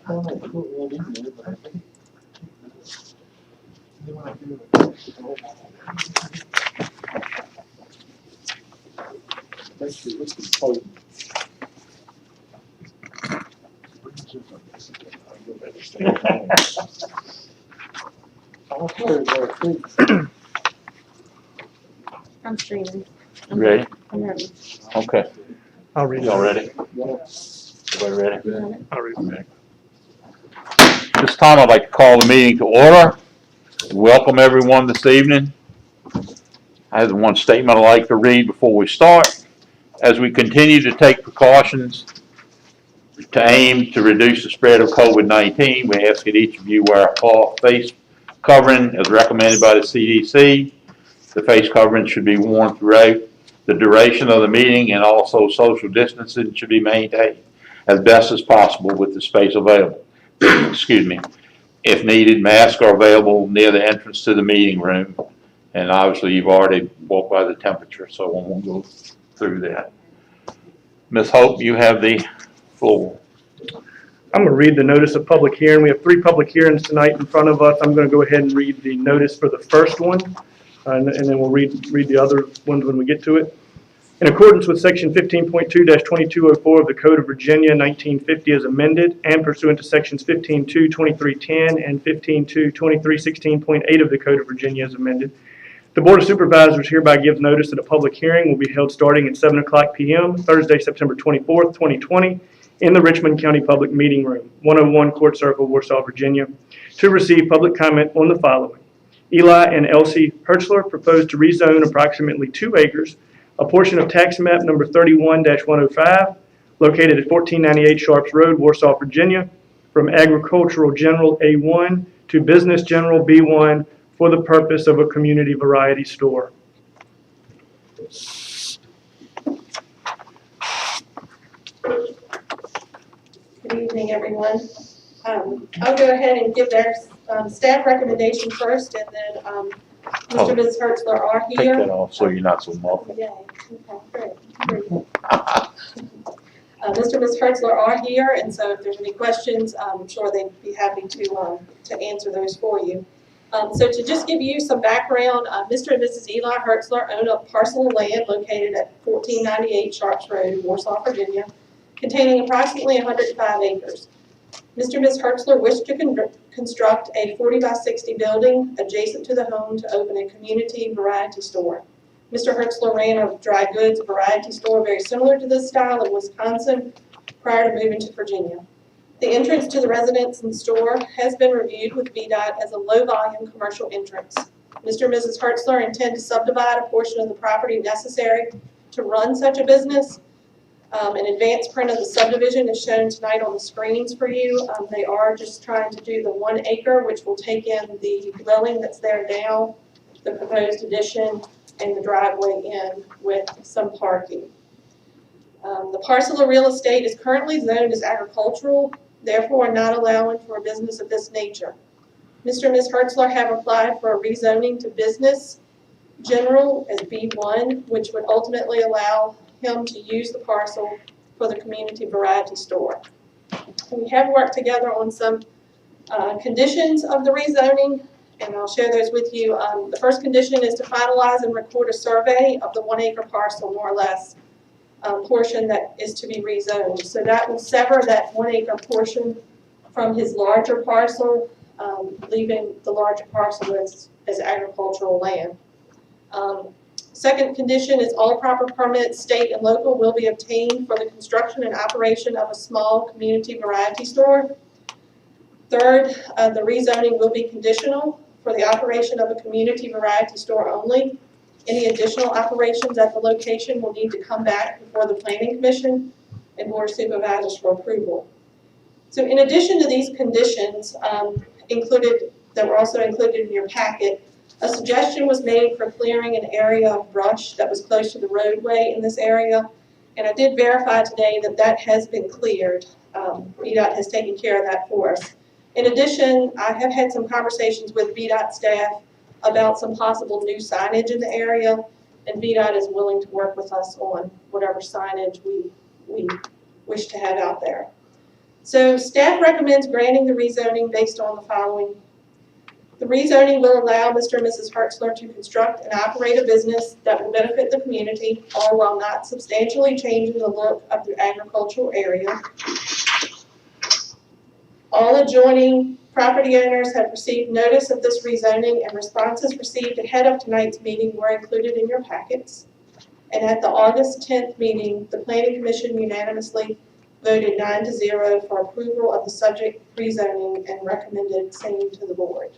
I'm streaming. Ready? I'm ready. Okay. I'll read Y'all it. ready? Everybody ready? You got it? I'll read it. This time I'd like to call the meeting to order. Welcome everyone this evening. I have one statement I'd like to read before we start. As we continue to take precautions to aim to reduce the spread of COVID-19, we ask that each of you wear a cloth face covering as recommended by the CDC. The face covering should be worn throughout the duration of the meeting, and also social distancing should be maintained as best as possible with the space available. Excuse me. If needed, masks are available near the entrance to the meeting room. And obviously, you've already walked by the temperature, so I won't go through that. Ms. Hope, you have the floor. I'm going to read the notice of public hearing. We have 3 public hearings tonight in front of us. I'm going to go ahead and read the notice for the first one, and then we'll read the other ones when we get to it. In accordance with Section 15.2-2204 of the Code of Virginia, 1950 as amended, and pursuant to Sections 15.2-2310 and 15.2-2316.8 of the Code of Virginia as amended, the Board of Supervisors hereby gives notice that a public hearing will be held starting at 7:00 p.m. Thursday, September 24th, 2020, in the Richmond County Public Meeting Room, 101 Court Circle, Warsaw, Virginia, to receive public comment on the following. Eli and Elsie Hertzler propose to rezone approximately 2 acres, a portion of tax map number 31-105, located at 1498 Sharps Road, Warsaw, Virginia, from agricultural general A1 to business general B1 for the purpose of a community variety store. Good evening, everyone. I'll go ahead and give their staff recommendation first, and then Mr. and Ms. Hertzler are Take here. that off so you're not so muffled. Yay. Okay, great. Mr. and Ms. Hertzler are here, and so if there's any questions, I'm sure they'd be happy to answer those for you. So to just give you some background, Mr. and Mrs. Eli Hertzler own a parcel of land located at 1498 Sharps Road, Warsaw, Virginia, containing approximately 105 acres. Mr. and Ms. Hertzler wish to construct a 40-by-60 building adjacent to the home to open a community variety store. Mr. Hertzler ran a dry goods variety store very similar to this style in Wisconsin prior to moving to Virginia. The entrance to the residence and store has been reviewed with VDOT as a low-volume commercial entrance. Mr. and Mrs. Hertzler intend to subdivide a portion of the property necessary to run such a business. An advanced print of the subdivision is shown tonight on the screens for you. They are just trying to do the 1 acre, which will take in the dwelling that's there now, the proposed addition, and the driveway in with some parking. The parcel of real estate is currently zoned as agricultural, therefore not allowing for a business of this nature. Mr. and Ms. Hertzler have applied for a rezoning to business general as B1, which would ultimately allow him to use the parcel for the community variety store. We have worked together on some conditions of the rezoning, and I'll share those with you. The first condition is to finalize and record a survey of the 1 acre parcel, more or less, portion that is to be rezoned. So that will sever that 1 acre portion from his larger parcel, leaving the larger parcel as agricultural land. Second condition is all proper permits, state and local, will be obtained for the construction and operation of a small community variety store. Third, the rezoning will be conditional for the operation of a community variety store only. Any additional operations at the location will need to come back before the Planning Commission and Board of Supervisors for approval. So in addition to these conditions that were also included in your packet, a suggestion was made for clearing an area of brush that was close to the roadway in this area, and I did verify today that that has been cleared. VDOT has taken care of that for us. In addition, I have had some conversations with VDOT staff about some possible new signage in the area, and VDOT is willing to work with us on whatever signage we wish to have out there. So staff recommends granting the rezoning based on the following. The rezoning will allow Mr. and Mrs. Hertzler to construct and operate a business that will benefit the community, all while not substantially changing the look of the agricultural area. All adjoining property owners have received notice of this rezoning, and responses received ahead of tonight's meeting were included in your packets. And at the August 10th meeting, the Planning Commission unanimously voted 9-0 for approval of the subject rezoning and recommended same to the board.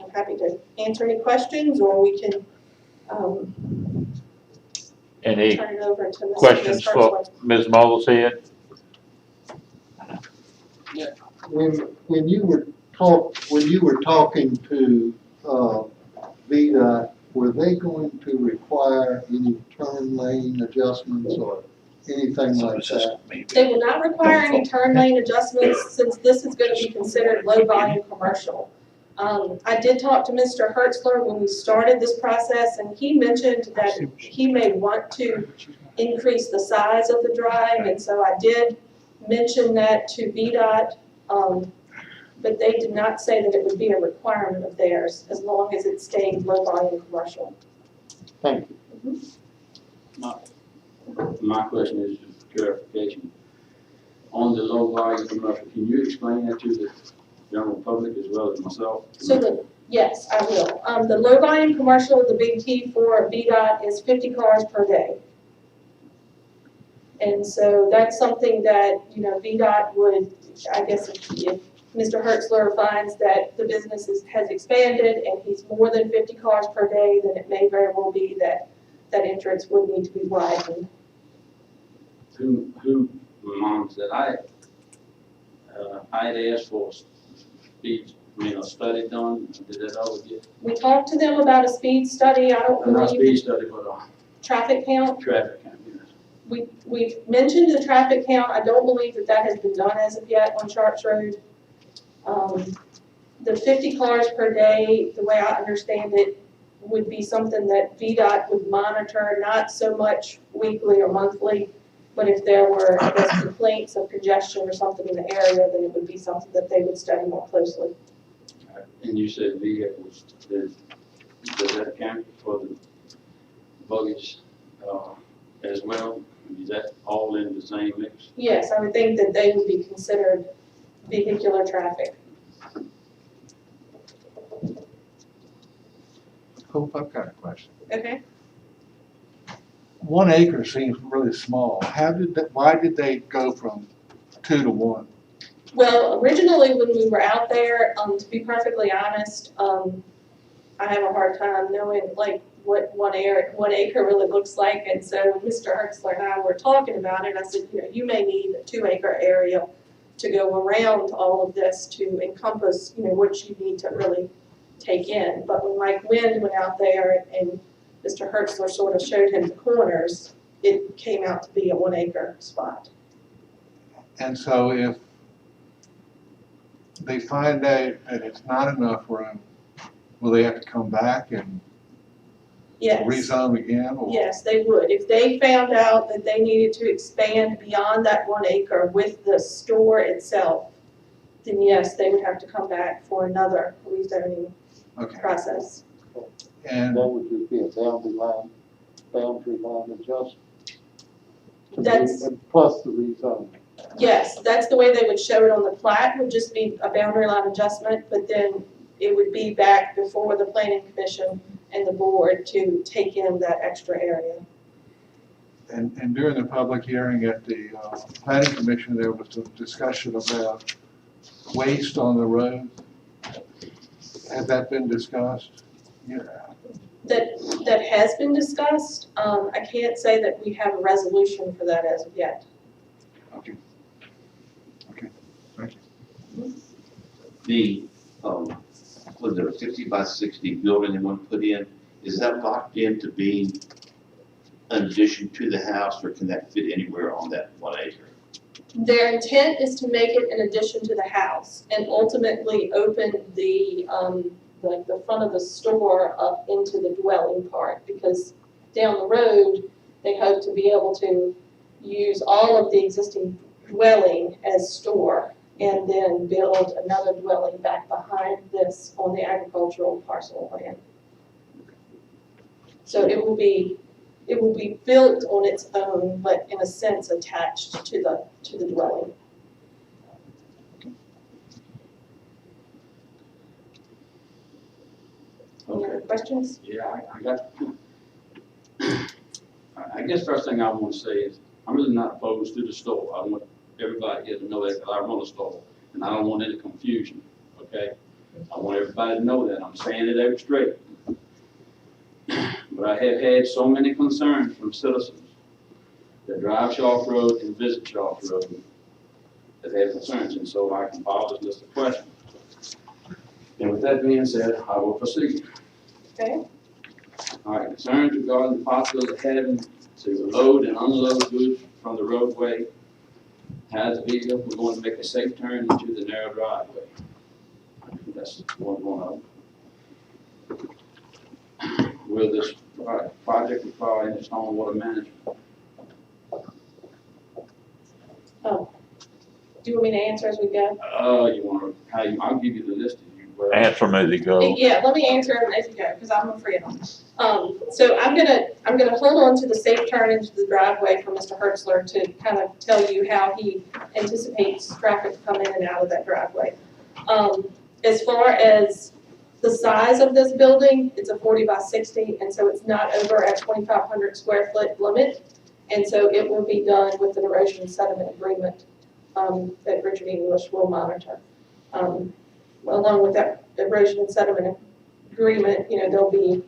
I'm happy to answer any questions, or we can Any turn it over to Ms. questions for Hertzler. Ms. Molleshead? When you were talking to, VDOT, were they going to require any turn lane adjustments or anything like that? They will not require any turn lane adjustments since this is going to be considered low volume commercial. I did talk to Mr. Hertzler when we started this process, and he mentioned that he may want to increase the size of the drive, and so I did mention that to VDOT, but they did not say that it would be a requirement of theirs as long as it stayed low volume commercial. Thank you. My question is just clarification. On the low volume commercial, can you explain that to the general public as well as myself? So yes, I will. The low volume commercial, the big key for VDOT is 50 cars per day. And so that's something that, VDOT would, I guess, if Mr. Hertzler finds that the business has expanded and he's more than 50 cars per day, then it may very well be that that entrance would need to be widened. Who reminds that I had asked for speed, a study done, did that all get? We talked to them about a speed study. I don't Not believe speed study, but traffic count. traffic count, yes. We've mentioned the traffic count. I don't believe that has been done as of yet on Sharps Road. The 50 cars per day, the way I understand it, would be something that VDOT would monitor, not so much weekly or monthly, but if there were, I guess, complaints of congestion or something in the area, then it would be something that they would study more closely. And you said vehicles, does that account for the luggage as well? Is that all in the same mix? Yes, I would think that they would be considered vehicular traffic. Hope, I've got a question. Okay. 1 acre seems really small. Why did they go from 2 to 1? Well, originally when we were out there, to be perfectly honest, I have a hard time knowing like what 1 acre really looks like. And so when Mr. Hertzler and I were talking about it, I said, you may need a 2 acre area to go around all of this to encompass, what you need to really take in. But when Mike Wind went out there and Mr. Hertzler sort of showed him the corners, it came out to be a 1 acre spot. And so if they find out that it's not enough room, will they have to come back and Yes. rezone again? Or? Yes, they would. If they found out that they needed to expand beyond that 1 acre with the store itself, then yes, they would have to come back for another rezoning Okay. process. And That would just be a boundary line adjustment. That's, Plus the rezoning. yes, that's the way they would show it on the plat, would just be a boundary line adjustment, but then it would be back before the planning commission and the board to take in that extra area. And during the public hearing at the planning commission, there was some discussion about waste on the road. Has that been discussed? Yeah. That has been discussed. I can't say that we have a resolution for that as of yet. Okay. Okay, thank you. The, was there a 50 by 60 building they want to put in? Is that locked into being an addition to the house, or can that fit anywhere on that 1 acre? Their intent is to make it an addition to the house and ultimately open the, like the front of the store up into the dwelling part, because down the road, they hope to be able to use all of the existing dwelling as store and then build another dwelling back behind this on the agricultural parcel of land. So it will be built on its own, but in a sense attached to the dwelling. Any other questions? Yeah, I got, I guess first thing I want to say is, I'm really not opposed to the store. I want everybody here to know that, because I run a store, and I don't want any confusion, okay? I want everybody to know that, I'm saying it every straight. But I have had so many concerns from citizens that drive Sharp Road and visit Sharp Road that they have concerns, and so I can follow this list of questions. And with that being said, I will proceed. Okay. All right, concerns regarding the possibility of having to load and unload goods from the roadway. Has the vehicle going to make a safe turn into the narrow driveway? That's one of them. Will this project require any stormwater management? Oh, do you want me to answer as we go? You want to, I'll give you the list if you will. Answer them as they go. Yeah, let me answer them as you go, because I'm afraid of them. So I'm gonna hold on to the safe turn into the driveway for Mr. Hertzler to kind of tell you how he anticipates traffic to come in and out of that driveway. As far as the size of this building, it's a 40 by 60, and so it's not over a 2,500 square foot limit. And so it will be done with an erosion and sediment agreement that Richard English will monitor. Along with that erosion and sediment agreement, there'll be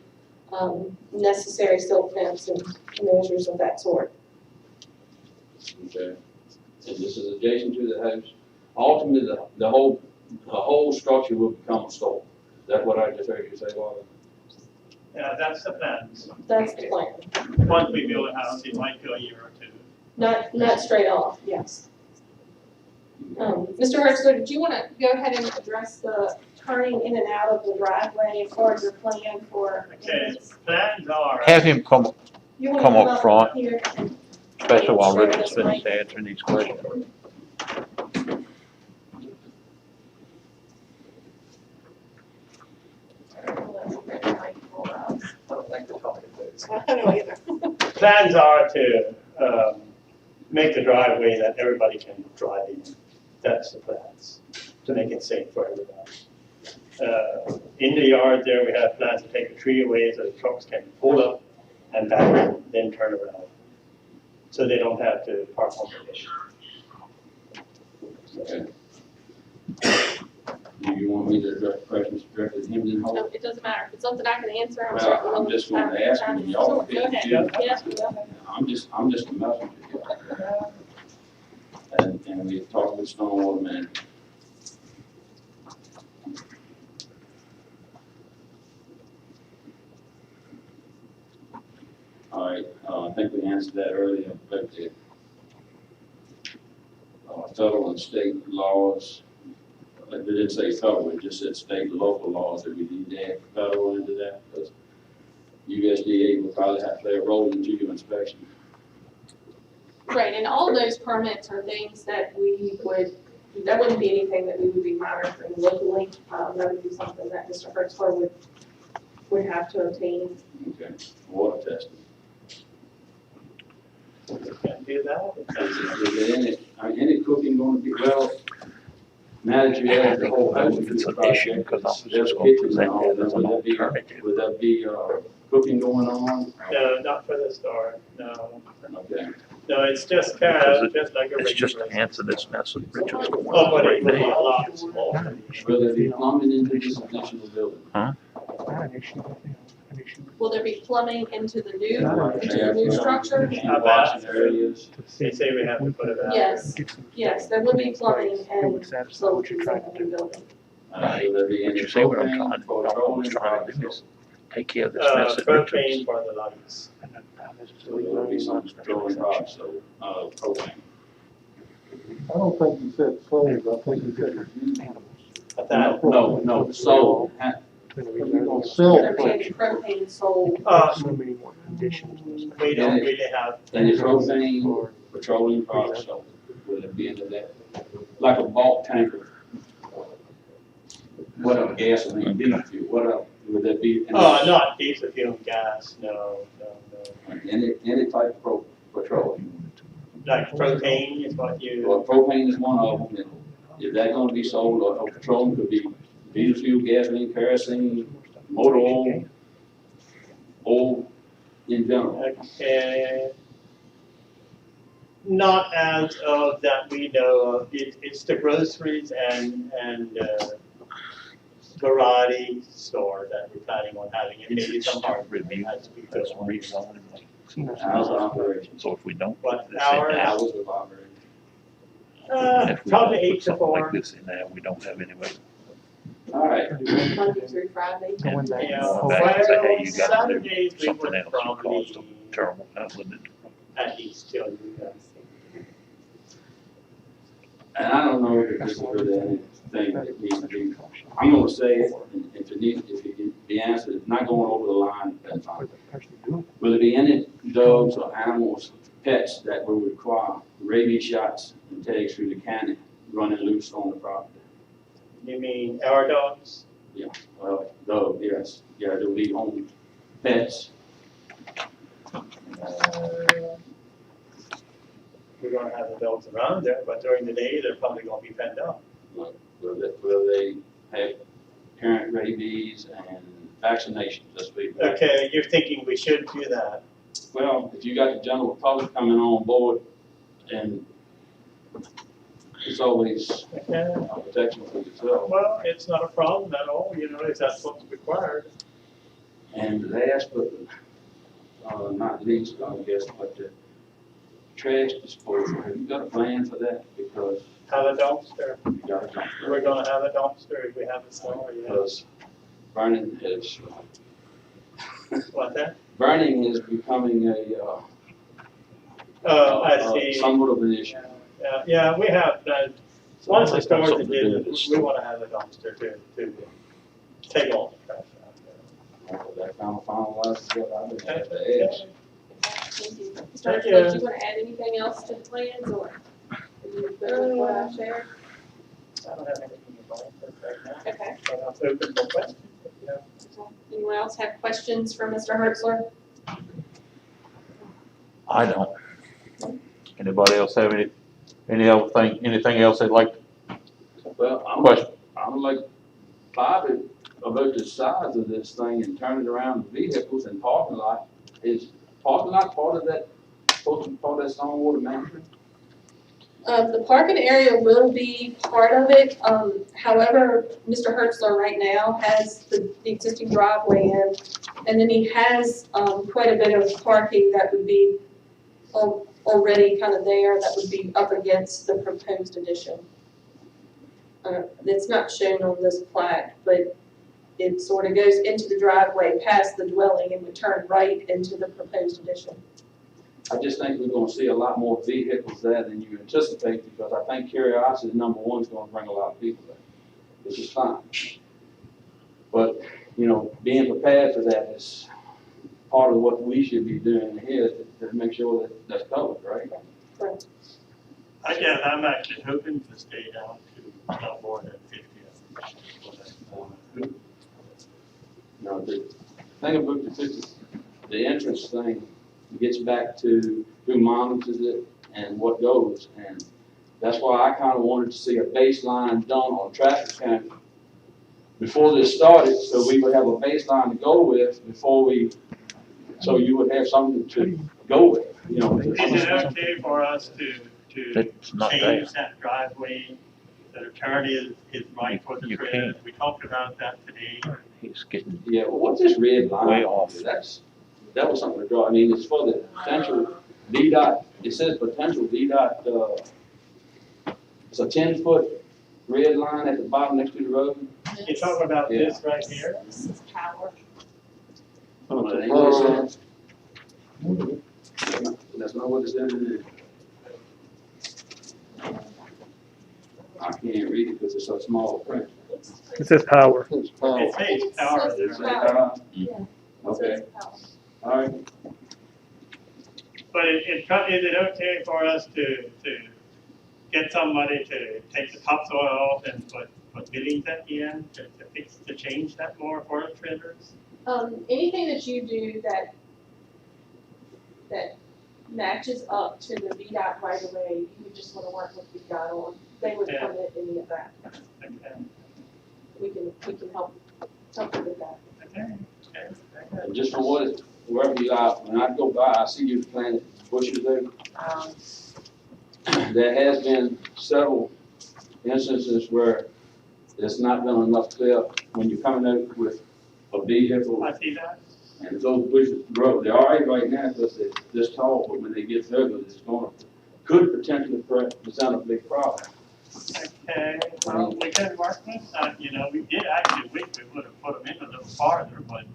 necessary silt fence and measures of that sort. Okay. And this is adjacent to the house. Ultimately, the whole structure will become a store. Is that what I just heard you say, Walter? Yeah, that's the plan. That's the plan. Once we build a house, it might go a year or two. Not straight off, yes. Mr. Hertzler, did you want to go ahead and address the turning in and out of the driveway as far as your plan for? Okay, plans are. Have him come, You wanna come up up front. here and especially while share Richard's this finished mic? answering these questions. I don't either. Plans are to make the driveway that everybody can drive in. That's the plans, to make it safe for everybody. In the yard there, we have plans to take the tree away so the trucks can pull up and back, then turn around. So they don't have to park on the issue. Okay. Do you want me to address questions directly to him then, No, Hope? it doesn't matter. If it's something I can answer, I'm Well, certainly I'm willing just going to ask him, y'all Sure, go ahead. can Yes, go ahead. I'm just a messenger here. And we talked with stormwater management. All right, I think we answered that earlier, but the federal and state laws, it didn't say federal, it just said state and local laws, that we need to add federal into that, because USDA will probably have to play a role into your inspection. Right, and all of those permits are things that that wouldn't be anything that we would be monitoring locally. That would be something that Mr. Hertzler would have to obtain. Okay, water testing. Can't do that. Is there any cooking going to be, well, now that you add the whole house to It's the an issue, project, because I was there's just going to kitchens and present all that that, as an would alternative. that be cooking going on? No, not for the store, no. Okay, No, it's just kind of, just like a It's just to regular. answer this mess that Richard's going Oh, on but right it will be a now. lot smaller. will there be plumbing into this additional building? Will there be plumbing into the new structure? And washing areas? They say we have to put it out. Yes, there will be plumbing and so in the new building. Will there be But any you see what I'm trying, propane for what I was petroleum trying to do products? is take care of this mess that Richard's. Propane for the lights. So there will be some petroleum products, so, propane. I don't think you said sold, I think you said used. But that, No, sold. You're gonna sell There may be propane sold. we don't really have. Any propane, petroleum products sold? Will there at the end of that, like a bulk tanker. What else, gasoline, diesel fuel, what else would that be? Not diesel fuel and gas, no. Any type of petroleum. Like propane is what you, Well, propane is one of them, and if that's gonna be sold, or petroleum could be diesel fuel, gasoline, kerosene, motor oil in general. okay. Not as of that we know of, it's the groceries and variety store that we're planning on having, and maybe some hardware has to be built on. Hours of operation. So if we don't. What, put this in hours? now, Hours of operation. if we Probably don't put 8 to something 4. like this in there, we don't have anyway. All right. Monday through Friday. And Yeah, going back and say, hey, you gotta do Saturdays we something would else, it probably costs a terrible, wouldn't it? at least tell you guys. And I don't know if this is really anything that needs to be, I'm gonna say it, and if it can be answered, it's not going over the line, that's fine. Will there be any dogs or animals, pets that will require rabies shots and tags through the county running loose on the property? You mean our dogs? Dog, yes, yeah, they'll be home pets. We're gonna have the dogs around there, but during the day, they're probably gonna be fed up. Will they have parent rabies and vaccinations this week? Okay, you're thinking we should do that. Well, if you got the general public coming on board, and it's always Okay, a protection for yourself. well, it's not a problem at all, you know, if that's what's required. And last but not least, I guess, but the trash disposal, have you got a plan for that? Because Have a dumpster. you got a dumpster. We're gonna have a dumpster if we have a store, yeah. Because burning is, What's that? burning is becoming I see. somewhat of an issue. Yeah, we have, once the stores are Something to do with did, this we store. wanna have a dumpster to take all the trash out That kind of finalizes what I've been there. at the edge. Thank you. Mr. Thank Ursula, you. do you want to add anything else to the plans, or are you good with what I shared? I don't have anything in mind right now, Okay. but I'm open for questions. Yeah. Anyone else have questions for Mr. Hertzler? I don't. Anybody else have anything else they'd like to Well, question? I'm like Bobby about the size of this thing and turning around the vehicles and parking lot. Is parking lot part of that, supposed to be part of that stormwater management? The parking area will be part of it. However, Mr. Hertzler right now has the existing driveway in, and then he has, quite a bit of parking that would be already kind of there, that would be up against the proposed addition. It's not shown on this plat, but it sort of goes into the driveway past the dwelling and would turn right into the proposed addition. I just think we're gonna see a lot more vehicles there than you anticipate, because I think curiosity, number one, is gonna bring a lot of people there, which is fine. But, you know, being prepared for that is part of what we should be doing here to make sure that that's covered, right? Correct. Again, I'm actually hoping to stay down to not more than 50. No, the thing about the entrance thing gets back to who monitors it and what goes. And that's why I kind of wanted to see a baseline done on traffic count before this started, so we would have a baseline to go with so you would have something to go with, you know. Is it okay for us to It's not there. change that driveway? The turn is right for the You trailer. can't. We talked about that today. He's getting Yeah, well, what's this red line? way off. That was something to draw. I mean, it's for the potential DDOT, it says potential DDOT, it's a 10-foot red line at the bottom next to the road. You're talking about this right here? This is power. Oh, that ain't what it says. That's not what it says in there. I can't read it because it's so small print. It says power. It's power. It says power there. It says power. Yeah. Okay, It says power. all right. But is it okay for us to get somebody to take the topsoil off and put fittings at the end to change that more for the trimmers? Anything that you do that matches up to the VDOT right away, you would just wanna work with VDOT on. They would permit any of that. Okay, We can help you with that. okay. And just for what it's, wherever you are, when I go by, I see you planting bushes there. There has been several instances where there's not been enough clear when you're coming out with a vehicle I see that. and those bushes grow. They're all right right now because they're this tall, but when they get bigger, could potentially present a big problem. Okay, well, we can work with that, you know, we did actually wish we would have put them in a little farther, but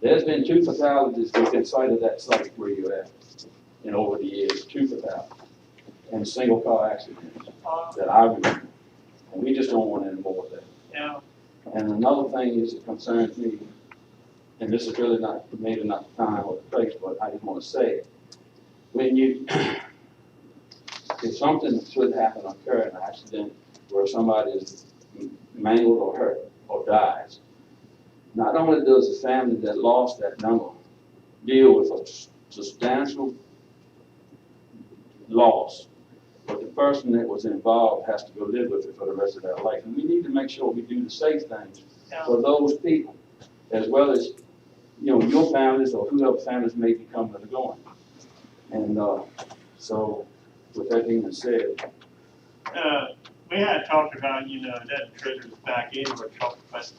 There's been 2 fatalities within sight of that site where you're at in over the years, 2 fatalities. And single car accidents that I remember. And we just don't want any more of that. yeah, And another thing is that concerns me, and this is really not, maybe not the time or the place, but I just want to say it. When you, if something should happen, occur, an accident where somebody is mangled or hurt or dies, not only does the family that lost that number deal with a substantial loss, but the person that was involved has to go live with it for the rest of their life. And we need to make sure we do the safe things yeah. for those people, as well as, you know, your families or whoever families may be coming and going. And so, with that being said, We had talked about, you know, letting triggers back in or truck, but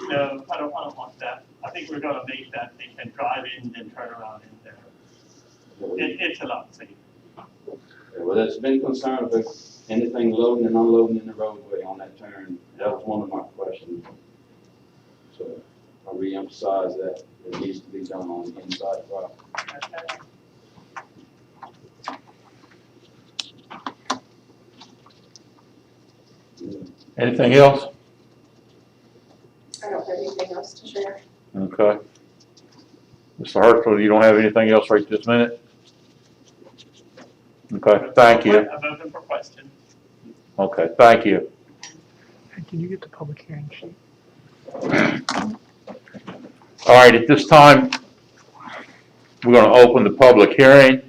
no, I don't want that. I think we're gonna make that they can drive in and turn around in there. It's a lot safer. well, there's been concern about anything loading and unloading in the roadway on that turn. That was one of my questions. So I reemphasize that it needs to be done on the inside property. Okay. Anything else? I don't have anything else to share. Okay. Mr. Hertzler, you don't have anything else right this minute? Okay, thank you. I'm open for questions. Okay, thank you. Can you get the public hearing sheet? All right, at this time, we're going to open the public hearing.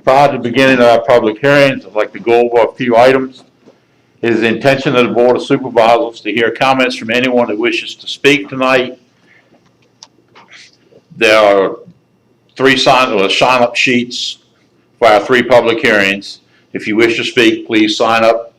Prior to beginning our public hearings, I'd like to go over a few items. It is the intention of the Board of Supervisors to hear comments from anyone that wishes to speak tonight. There are 3 sign-up sheets for our 3 public hearings. If you wish to speak, please sign up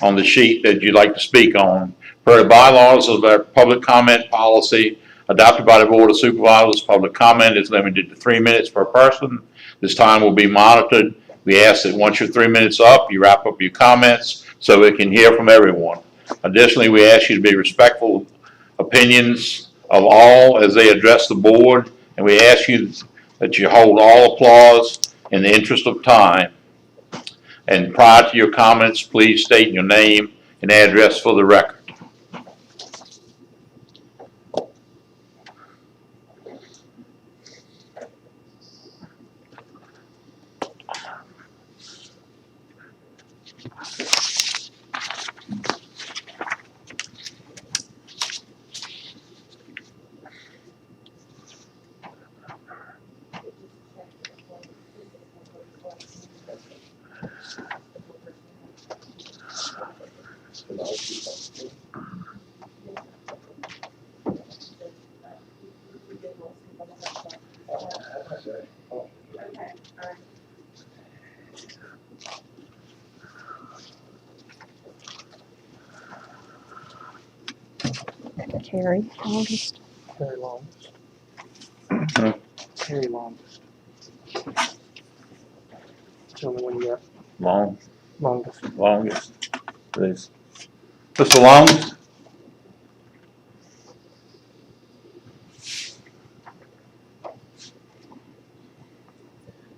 on the sheet that you'd like to speak on. Per the bylaws of our public comment policy adopted by the Board of Supervisors, public comment is limited to 3 minutes per person. This time will be monitored. We ask that once your 3 minutes up, you wrap up your comments so we can hear from everyone. Additionally, we ask you to be respectful of opinions of all as they address the board, and we ask you that you hold all applause in the interest of time. And prior to your comments, please state your name and address for the record. Carrie, longest. Very longest. Hmm. Very longest. The only one you got, Longest, please. Mr. Long?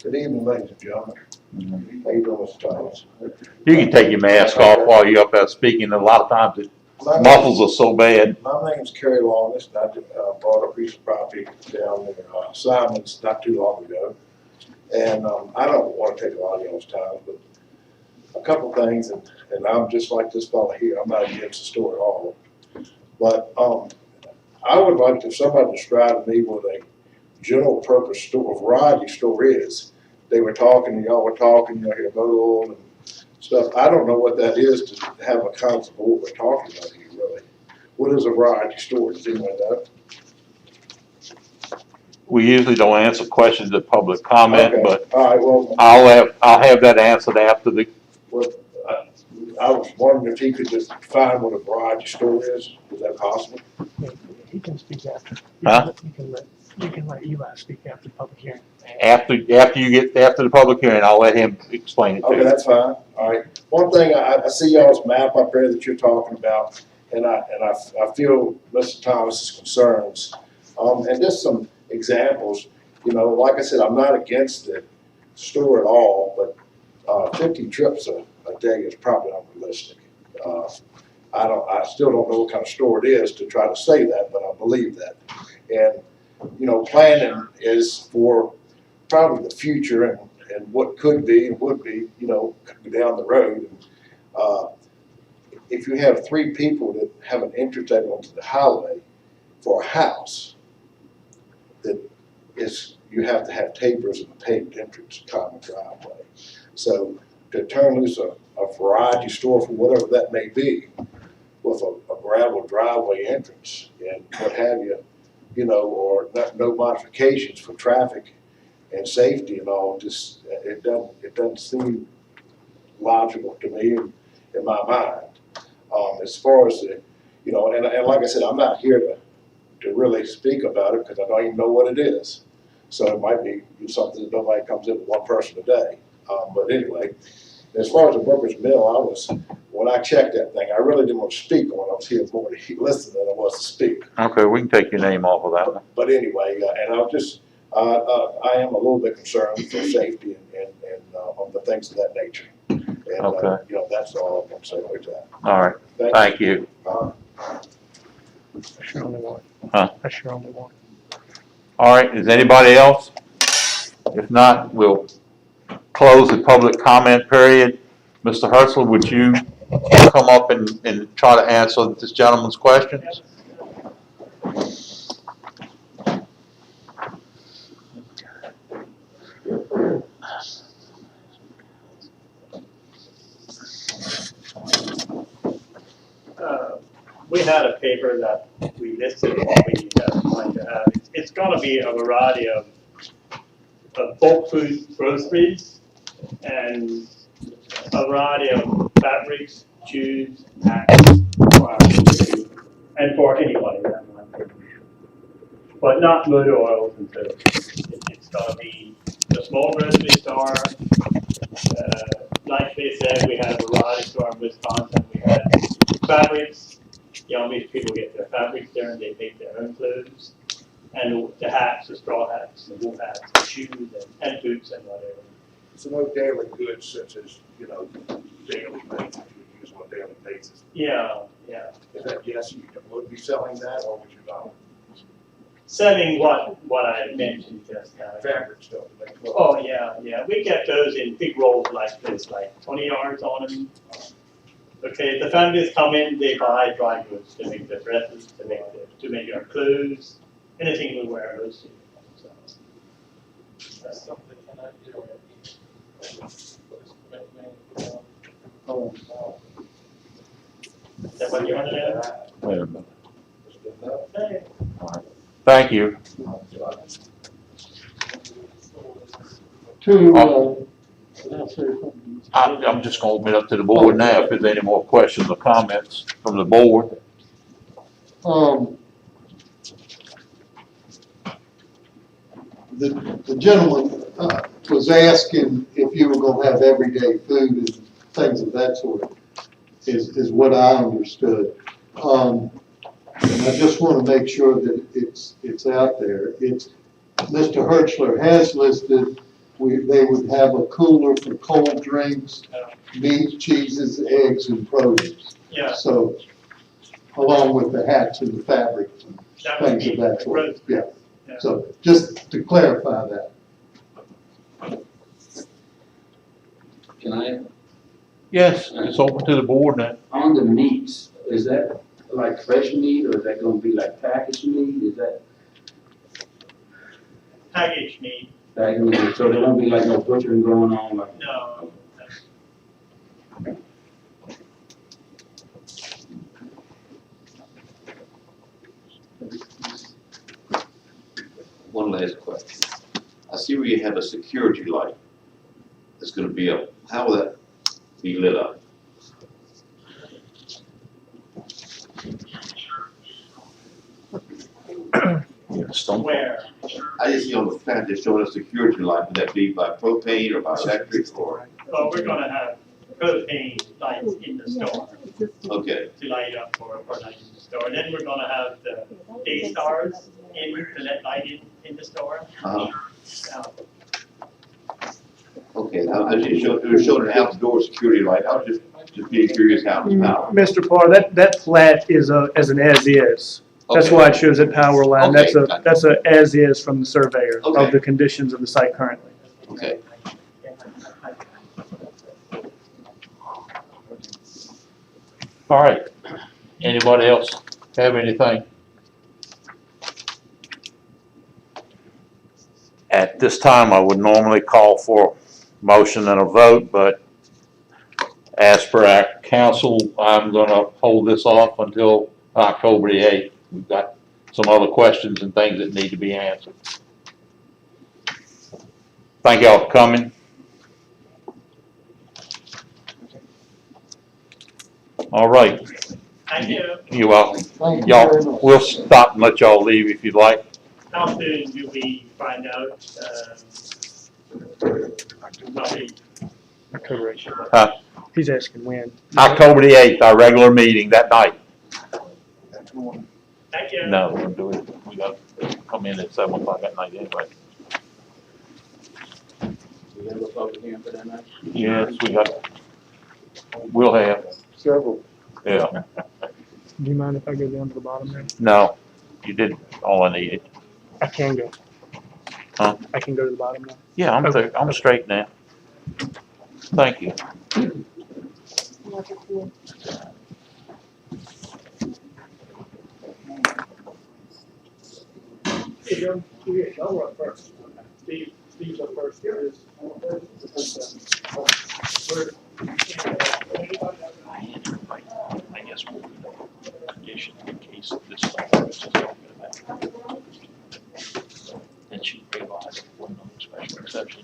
Good evening, ladies and gentlemen. How you doing, Mr. Thomas? You can take your mask off while you're up there speaking. A lot of times the muffles are so bad. My name's Kerry Longest. I bought a piece of property down in Simon's not too long ago. And I don't want to take a lot of y'all's time, but a couple things, and I'm just like this fella here, I'm not against the store at all. But, I would like to, somebody describe to me what a general purpose store, variety store is. They were talking, y'all were talking, here, motor oil and stuff. I don't know what that is to have a concept of what we're talking about here, really. What is a variety store? Does anyone know? We usually don't answer questions at public comment, Okay. but All right, well, I'll have that answered after the, what, I was wondering if he could just define what a variety store is. Is that possible? He can speak after. Huh? You can let Eli speak after the public hearing. after the public hearing, I'll let him explain it to Okay, you. that's fine. All right. One thing, I see y'all's map up there that you're talking about, and I feel Mr. Thomas's concerns. And just some examples, like I said, I'm not against the store at all, but 50 trips a day is probably unrealistic. I still don't know what kind of store it is to try to say that, but I believe that. And, planning is for probably the future and what could be and would be, down the road. If you have 3 people that have an entrance onto the highway for a house, that is, you have to have tapers and a paved entrance, common driveway. So to turn loose a variety store for whatever that may be, with a gravel driveway entrance and what have you, or no modifications for traffic and safety and all, just, it doesn't seem logical to me in my mind. As far as the, and like I said, I'm not here to really speak about it because I don't even know what it is. So it might be something that nobody comes in with one person a day. But anyway, as far as the Brooker's Mill, when I checked that thing, I really didn't want to speak on it. I was here more to listen than I was to speak. Okay, we can take your name off of that one. But anyway, and I'll just, I am a little bit concerned for safety and on the things of that nature. And, Okay. that's all I'm going to say with that. All right, thank you. That's your only one. Huh? That's your only one. All right, is anybody else? If not, we'll close the public comment period. Mr. Hertzler, would you come up and try to answer this gentleman's questions? We had a paper that we listed what we want to have. It's gonna be a variety of bulk food groceries and a variety of fabrics, shoes, hats, and for anybody that might. But not motor oils and so it's gonna be a small grocery store. Like they said, we had a variety store in Wisconsin. We had fabrics. These people get their fabrics there and they make their own clothes. And the hats, the straw hats, the wool hats, the shoes, and boots and whatever. So no daily goods such as, daily things that you use on a daily basis. Yeah. Is that, yes, you would be selling that, or would you not? Selling what I mentioned just now. Fabric stuff to make clothes. Oh, yeah. We get those in big rolls like this, like 20 yards on them. Okay, the families come in, they buy dry goods to make their dresses, to make their clothes, anything we wear, those. So, that's something that I do. Is that what you want to do? Wait a minute. Okay. Thank you. I'm just gonna open it up to the board now, if there's any more questions or comments from the board. The gentleman was asking if you were gonna have everyday food and things of that sort, is what I understood. And I just wanna make sure that it's out there. Mr. Hertzler has listed, they would have a cooler for cold drinks, meat, cheeses, eggs, and produce. Yeah. So, along with the hats and the fabrics and That would things be of that sort. gross. Yeah. Yeah. So, just to clarify that. Can I? Yes, it's open to the board now. On the meats, is that like fresh meat or is that gonna be like packaged meat? Is that Packaged meat, packaged meat? So there won't be like no butchering going on like? no. One last question. I see where you have a security light that's gonna be up. How will that be lit up? Where? I just see on the plan, they're showing a security light. Would that be by propane or by electric or? Well, we're gonna have propane lights in the store Okay, to light up for night in the store. And then we're gonna have the day stars to let light in the store. uh-huh. Uh, Okay, I just showed, it was showing an outdoor security light. I was just being curious how it's powered. Mr. Parr, that flat is as an as-is. That's Okay. why it shows a power line. That's Okay. that's a as-is from the surveyor Okay. of the conditions of the site currently. Okay. All right. Anybody else have anything? At this time, I would normally call for a motion and a vote, but as per our council, I'm gonna hold this off until October the 8th. We've got some other questions and things that need to be answered. Thank y'all for coming. All right, Thank you. you're welcome. Thank you very Y'all, much. we'll stop and let y'all leave if you'd like. How soon do we find out? Probably October 8th. Huh? He's asking when. October the 8th, our regular meeting that night. Thank you. No, we'll do it. We gotta come in at 7 o'clock at night anyway. We have a public hearing for that night? Yes, we'll have, Several. yeah. Do you mind if I go down to the bottom there? No, you did all I needed. I can go. Huh? I can go to the bottom now. Yeah, I'm straight now. Thank you. Y'all were up first. Steve's up first. I had everybody, I guess, we'll do the condition in case this stuff is just don't get it back. And she realized it wasn't no special exception.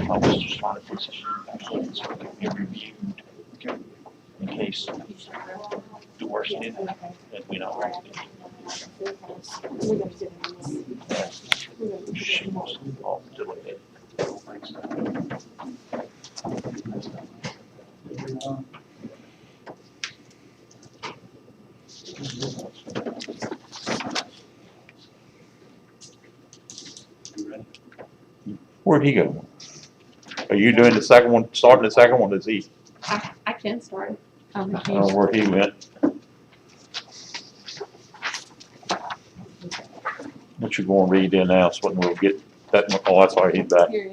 I was just trying to put this in so it could be reviewed. In case the worst did, that we don't want to. She was involved to look at. Where'd he go? Are you doing the second one, starting the second one, is he? I can start. I don't know where he went. What you gonna read the announcement, we'll get that, oh, that's all right, he's back. Here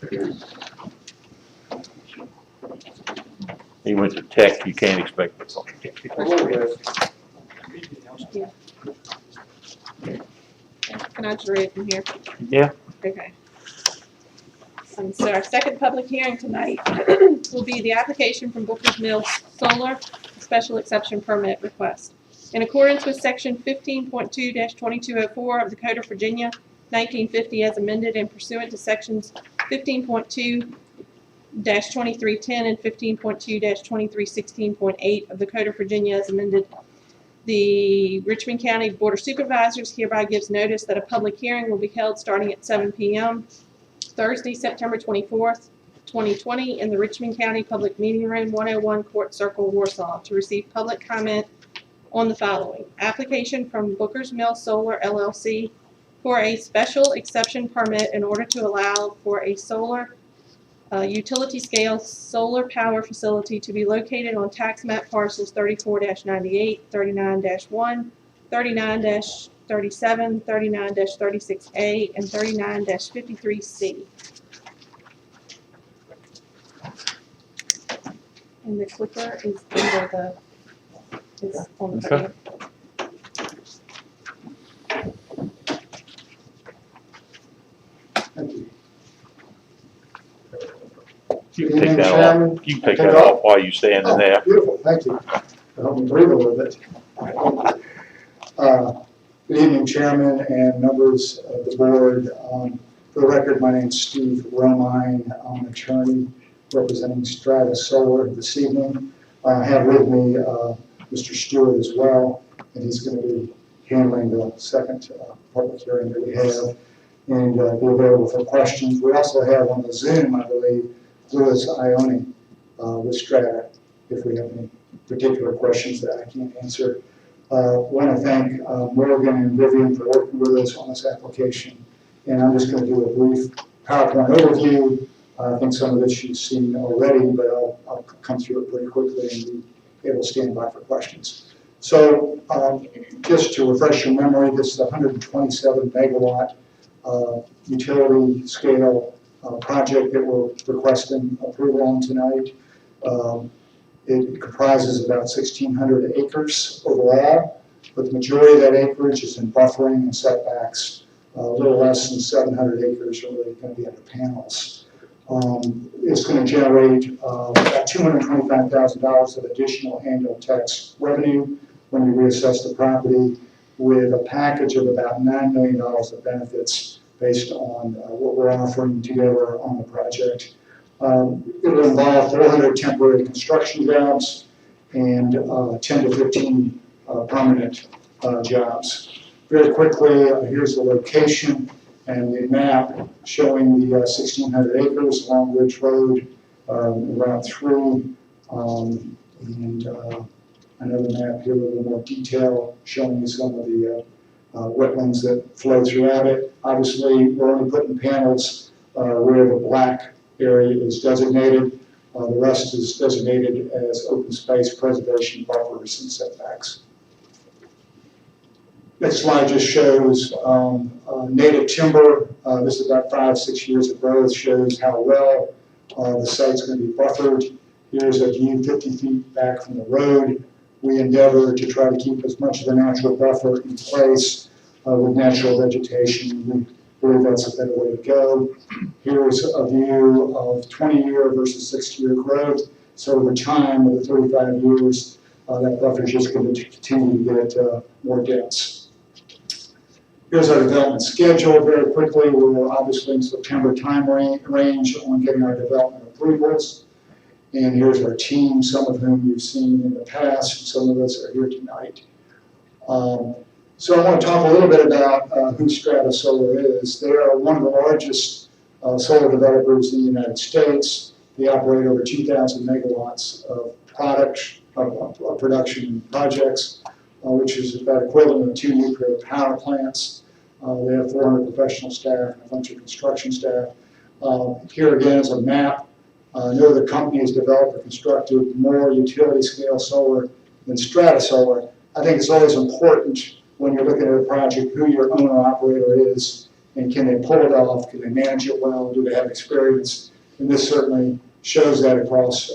it is. He went to tech, you can't expect it. Can I just read it from here? Yeah. Okay. So our second public hearing tonight will be the application from Booker's Mill Solar Special Exception Permit Request. In accordance with section 15.2-2204 of the Code of Virginia, 1950 as amended and pursuant to sections 15.2-2310 and 15.2-2316.8 of the Code of Virginia as amended, the Richmond County Board of Supervisors hereby gives notice that a public hearing will be held starting at 7 p.m. Thursday, September 24th, 2020, in the Richmond County Public Meeting Room, 101 Court Circle, Warsaw, to receive public comment on the following. Application from Booker's Mill Solar LLC for a special exception permit in order to allow for a solar utility scale solar power facility to be located on tax map parcels 34-98, 39-1, 39-37, 39-36A, and 39-53C. And the clicker is under the, is on the Okay. podium. Thank you. You can take Evening, that Chairman. off. You can take that off while you're standing there. Beautiful, thank you. Help me breathe a little bit. Good evening, Chairman and members of the board. For the record, my name's Steve Romine. I'm an attorney representing Strata Solar this evening. I have with me Mr. Stewart as well, and he's going to be handling the second public hearing that we have and be available for questions. We also have on the Zoom, I believe, Louis Ione with Strata, if we have any particular questions that I can't answer. Want to thank Morgan and Vivian for working with us on this application. And I'm just going to do a brief PowerPoint overview. I think some of this you've seen already, but I'll come through it pretty quickly and be able to stand by for questions. So just to refresh your memory, this is a 127 megawatt utility scale project that we're requesting approval on tonight. It comprises about 1,600 acres overall, but the majority of that acreage is in buffering and setbacks. A little less than 700 acres are really going to be under panels. It's going to generate about $225,000 of additional annual tax revenue when we reassess the property, with a package of about $9 million of benefits based on what we're offering together on the project. It will involve 400 temporary construction jobs and 10 to 15 permanent jobs. Very quickly, here's the location and the map showing the 1,600 acres along Ridge Road, Route 3, and another map here with a little more detail showing you some of the wetlands that flow throughout it. Obviously, we're only putting panels where the black area is designated. The rest is designated as open space, preservation, buffers, and setbacks. Next slide just shows native timber. This is about 5-6 years of growth, shows how well the site's going to be buffered. Here's a view 50 feet back from the road. We endeavor to try to keep as much of the natural buffer in place with natural vegetation. We believe that's a better way to go. Here's a view of 20-year versus 60-year growth. So over time, over 35 years, that buffer is just going to continue to get more dense. Here's our development schedule very quickly. We're obviously in September time range on getting our development approvals. And here's our team, some of whom you've seen in the past, and some of us are here tonight. So I want to talk a little bit about who Strata Solar is. They are one of the largest solar developers in the United States. They operate over 2,000 megawatts of production projects, which is about equivalent of 2 nuclear power plants. They have 400 professional staff and a bunch of construction staff. Here again is a map. No other company has developed or constructed more utility scale solar than Strata Solar. I think it's always important when you're looking at a project who your owner operator is, and can they pull it off, can they manage it well, do they have experience? And this certainly shows that across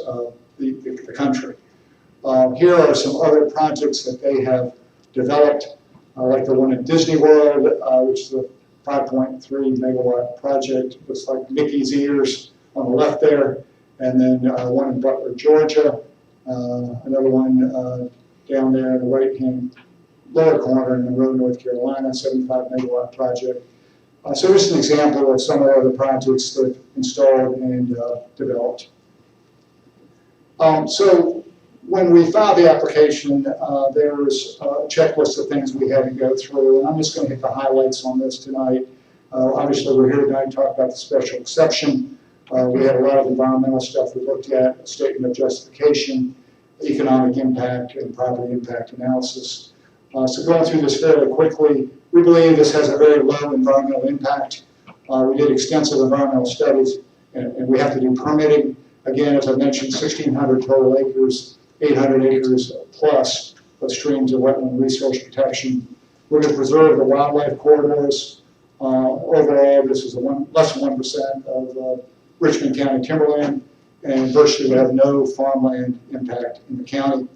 the country. Here are some other projects that they have developed, like the one at Disney World, which is a 5.3 megawatt project. Looks like Mickey's ears on the left there. And then one in Butler, Georgia. Another one down there in the right-hand lower corner in Monroe, North Carolina, 75 megawatt project. So this is an example of some of the other projects that have installed and developed. So when we filed the application, there was a checklist of things we had to go through, and I'm just going to hit the highlights on this tonight. Obviously, we're here tonight to talk about the special exception. We had a lot of environmental stuff we looked at, a statement of justification, economic impact, and property impact analysis. So going through this fairly quickly, we believe this has a very low environmental impact. We did extensive environmental studies, and we have to do permitting. Again, as I mentioned, 1,600 total acres, 800 acres plus of streams and wetland resource protection. We're going to preserve the wildlife corridors. Overall, this is less than 1% of Richmond County timberland, and virtually would have no farmland impact in the county.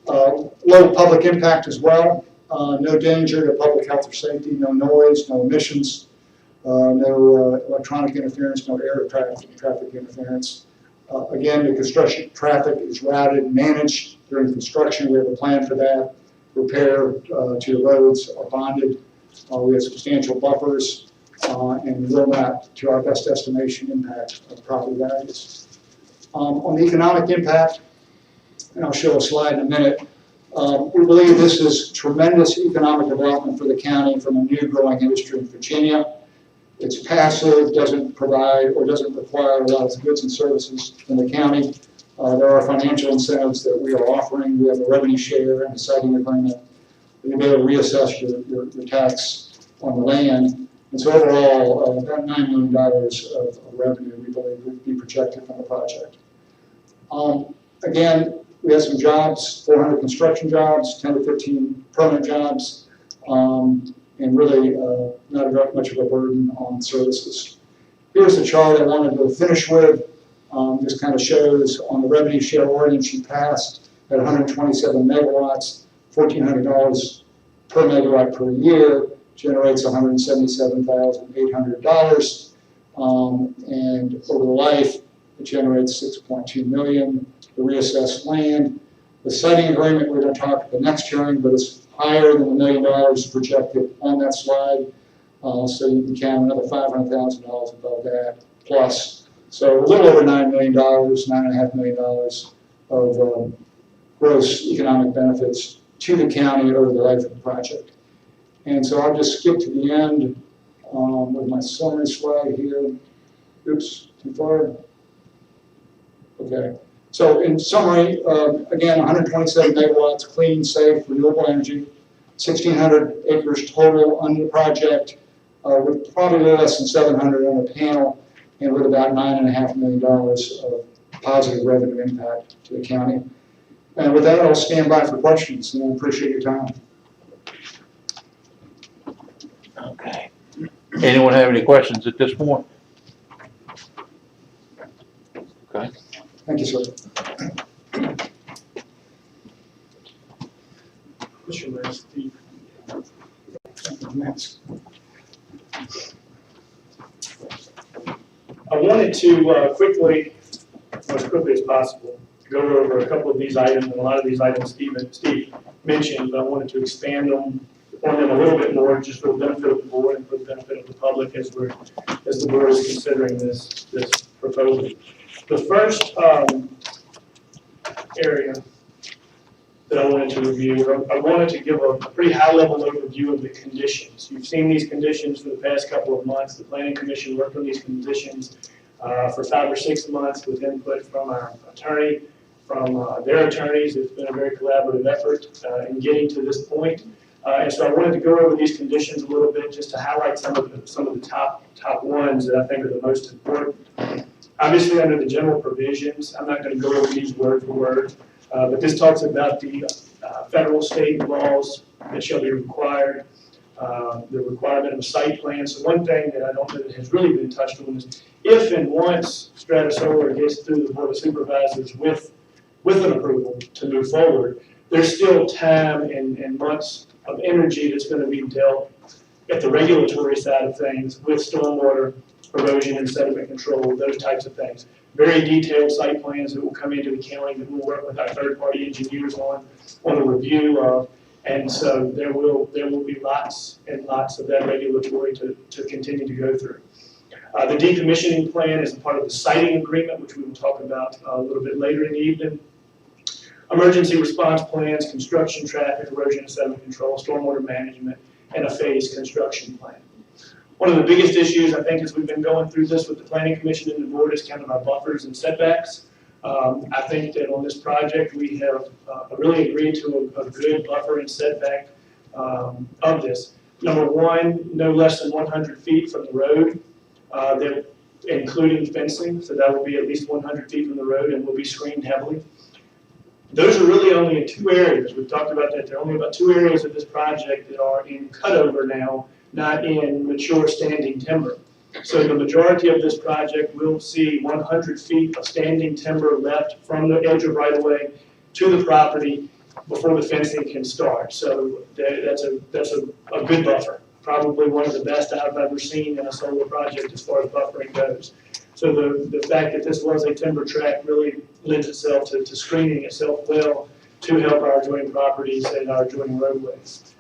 Low public impact as well. No danger to public health or safety, no noise, no emissions, no electronic interference, no air traffic interference. Again, the construction traffic is routed and managed during construction. We have a plan for that. Repair to the roads are bonded. We have substantial buffers and will not, to our best estimation, impact property values. On the economic impact, and I'll show a slide in a minute, we believe this is tremendous economic development for the county from a new growing industry in Virginia. It's passive, doesn't provide or doesn't require a lot of goods and services in the county. There are financial incentives that we are offering. We have a revenue share and a siting agreement. You'll be able to reassess your tax on the land. And so overall, about $9 million of revenue we believe would be projected from the project. Again, we have some jobs, 400 construction jobs, 10 to 15 permanent jobs, and really not much of a burden on services. Here's the chart I wanted to finish with. This kind of shows on the revenue share ordinance she passed at 127 megawatts, $1,400 per megawatt per year, generates $177,800, and over the life, it generates $6.2 million. The reassessed land. The siting agreement we're going to talk at the next hearing, but it's higher than $1 million projected on that slide. So you can count another $500,000 above that plus. So a little over $9 million, $9.5 million of gross economic benefits to the county over the life of the project. And so I'll just skip to the end with my summary slide here. Oops, too far. Okay. So in summary, again, 127 megawatts, clean, safe, renewable energy, 1,600 acres total under the project, with probably a little less than 700 on the panel, and with about $9.5 million of positive revenue impact to the county. And with that, I'll stand by for questions, and I appreciate your time. Okay. Anyone have any questions at this point? Okay. Thank you, sir. What's your last, Steve? Next. I wanted to quickly, as quickly as possible, go over a couple of these items, and a lot of these items Steve mentioned, but I wanted to expand on them a little bit more, just for the benefit of the board and for the benefit of the public as the board is considering this proposal. The first area that I wanted to review, I wanted to give a pretty high-level overview of the conditions. You've seen these conditions for the past couple of months. The Planning Commission worked on these conditions for 5 or 6 months with input from our attorney, from their attorneys. It's been a very collaborative effort in getting to this point. And so I wanted to go over these conditions a little bit just to highlight some of the top ones that I think are the most important. Obviously, under the general provisions, I'm not going to go over these word for word, but this talks about the federal, state laws that shall be required, the requirement of a site plan. So one thing that I don't know that has really been touched on is if and once Strata Solar gets through the Board of Supervisors with an approval to move forward, there's still time and months of energy that's going to be dealt at the regulatory side of things with stormwater, erosion and sediment control, those types of things. Very detailed site plans that will come into the county that we'll work with our third-party engineers on a review of. And so there will be lots and lots of that regulatory to continue to go through. The decommissioning plan is a part of the siting agreement, which we will talk about a little bit later in the evening. Emergency response plans, construction, traffic, erosion and sediment control, stormwater management, and a phased construction plan. One of the biggest issues, I think, as we've been going through this with the Planning Commission and the board is kind of our buffers and setbacks. I think that on this project, we have really agreed to a good buffer and setback of this. Number one, no less than 100 feet from the road, including fencing, so that will be at least 100 feet from the road and will be screened heavily. Those are really only in 2 areas. We've talked about that. There are only about 2 areas of this project that are in cutover now, not in mature standing timber. So the majority of this project will see 100 feet of standing timber left from the edge of right-of-way to the property before the fencing can start. So that's a good buffer, probably one of the best I've ever seen in a solar project as far as buffering goes. So the fact that this was a timber tract really lends itself to screening itself well to help our adjoining properties and our adjoining roadways.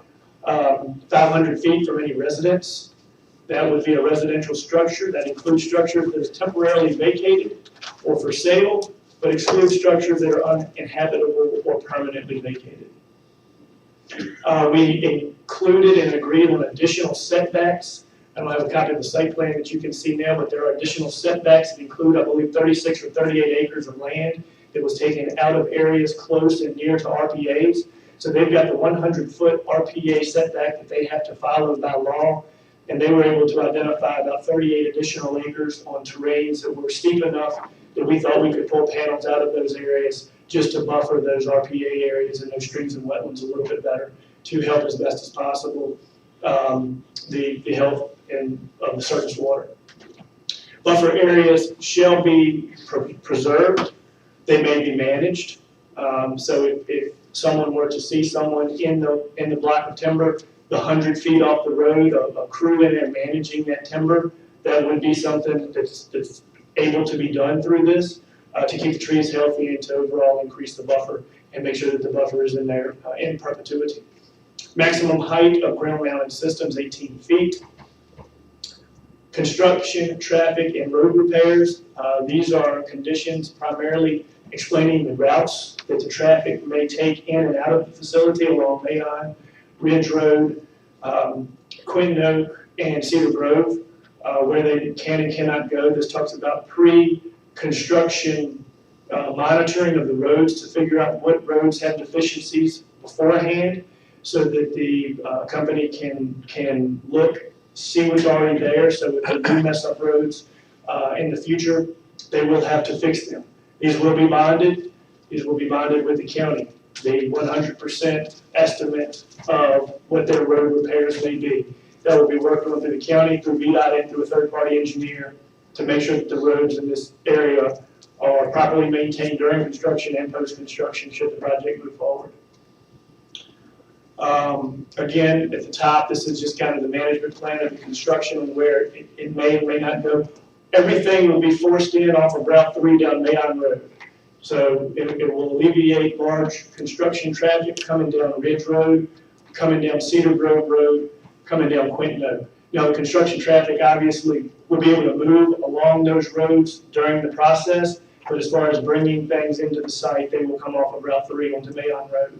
500 feet from any residence. That would be a residential structure. That includes structures that is temporarily vacated or for sale, but excludes structures that are uninhabitable or permanently vacated. We included and agreed on additional setbacks. I don't have a copy of the site plan that you can see now, but there are additional setbacks that include, I believe, 36 or 38 acres of land that was taken out of areas close and near to RPAs. So they've got the 100-foot RPA setback that they have to follow by law. And they were able to identify about 38 additional acres on terrains that were steep enough that we thought we could pull panels out of those areas just to buffer those RPA areas and those streams and wetlands a little bit better to help as best as possible the health of the surface water. Buffer areas shall be preserved. They may be managed. So if someone were to see someone in the block of timber, the 100 feet off the road, a crew in there managing that timber, that would be something that's able to be done through this to keep the trees healthy and to overall increase the buffer and make sure that the buffer is in there in perpetuity. Maximum height of ground mounted systems, 18 feet. Construction, traffic, and road repairs. These are conditions primarily explaining the routes that the traffic may take in and out of the facility along Mayheim, Ridge Road, Quinton Oak, and Cedar Grove, where they can and cannot go. This talks about pre-construction monitoring of the roads to figure out what roads have deficiencies beforehand so that the company can look, see what's already there, so if they do mess up roads in the future, they will have to fix them. These will be bonded. These will be bonded with the county. The 100% estimate of what their road repairs may be. That will be worked on through the county, through VDOT, and through a third-party engineer to make sure that the roads in this area are properly maintained during construction and post-construction should the project move forward. Again, at the top, this is just kind of the management plan of the construction and where it may or may not go. Everything will be forced in off of Route 3 down Mayheim Road. So it will alleviate large construction traffic coming down Ridge Road, coming down Cedar Grove Road, coming down Quinton Oak. Now, the construction traffic obviously will be able to move along those roads during the process, but as far as bringing things into the site, they will come off of Route 3 onto Mayheim Road.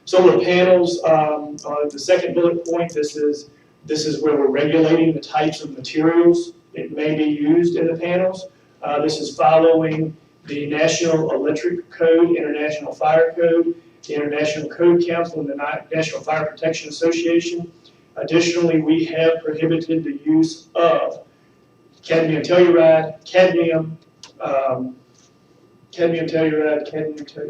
Solar panels, on the second bullet point, this is where we're regulating the types of materials that may be used in the panels. This is following the National Electric Code, International Fire Code, the International Code Council, and the National Fire Protection Association. Additionally, we have prohibited the use of cadmium telluride, that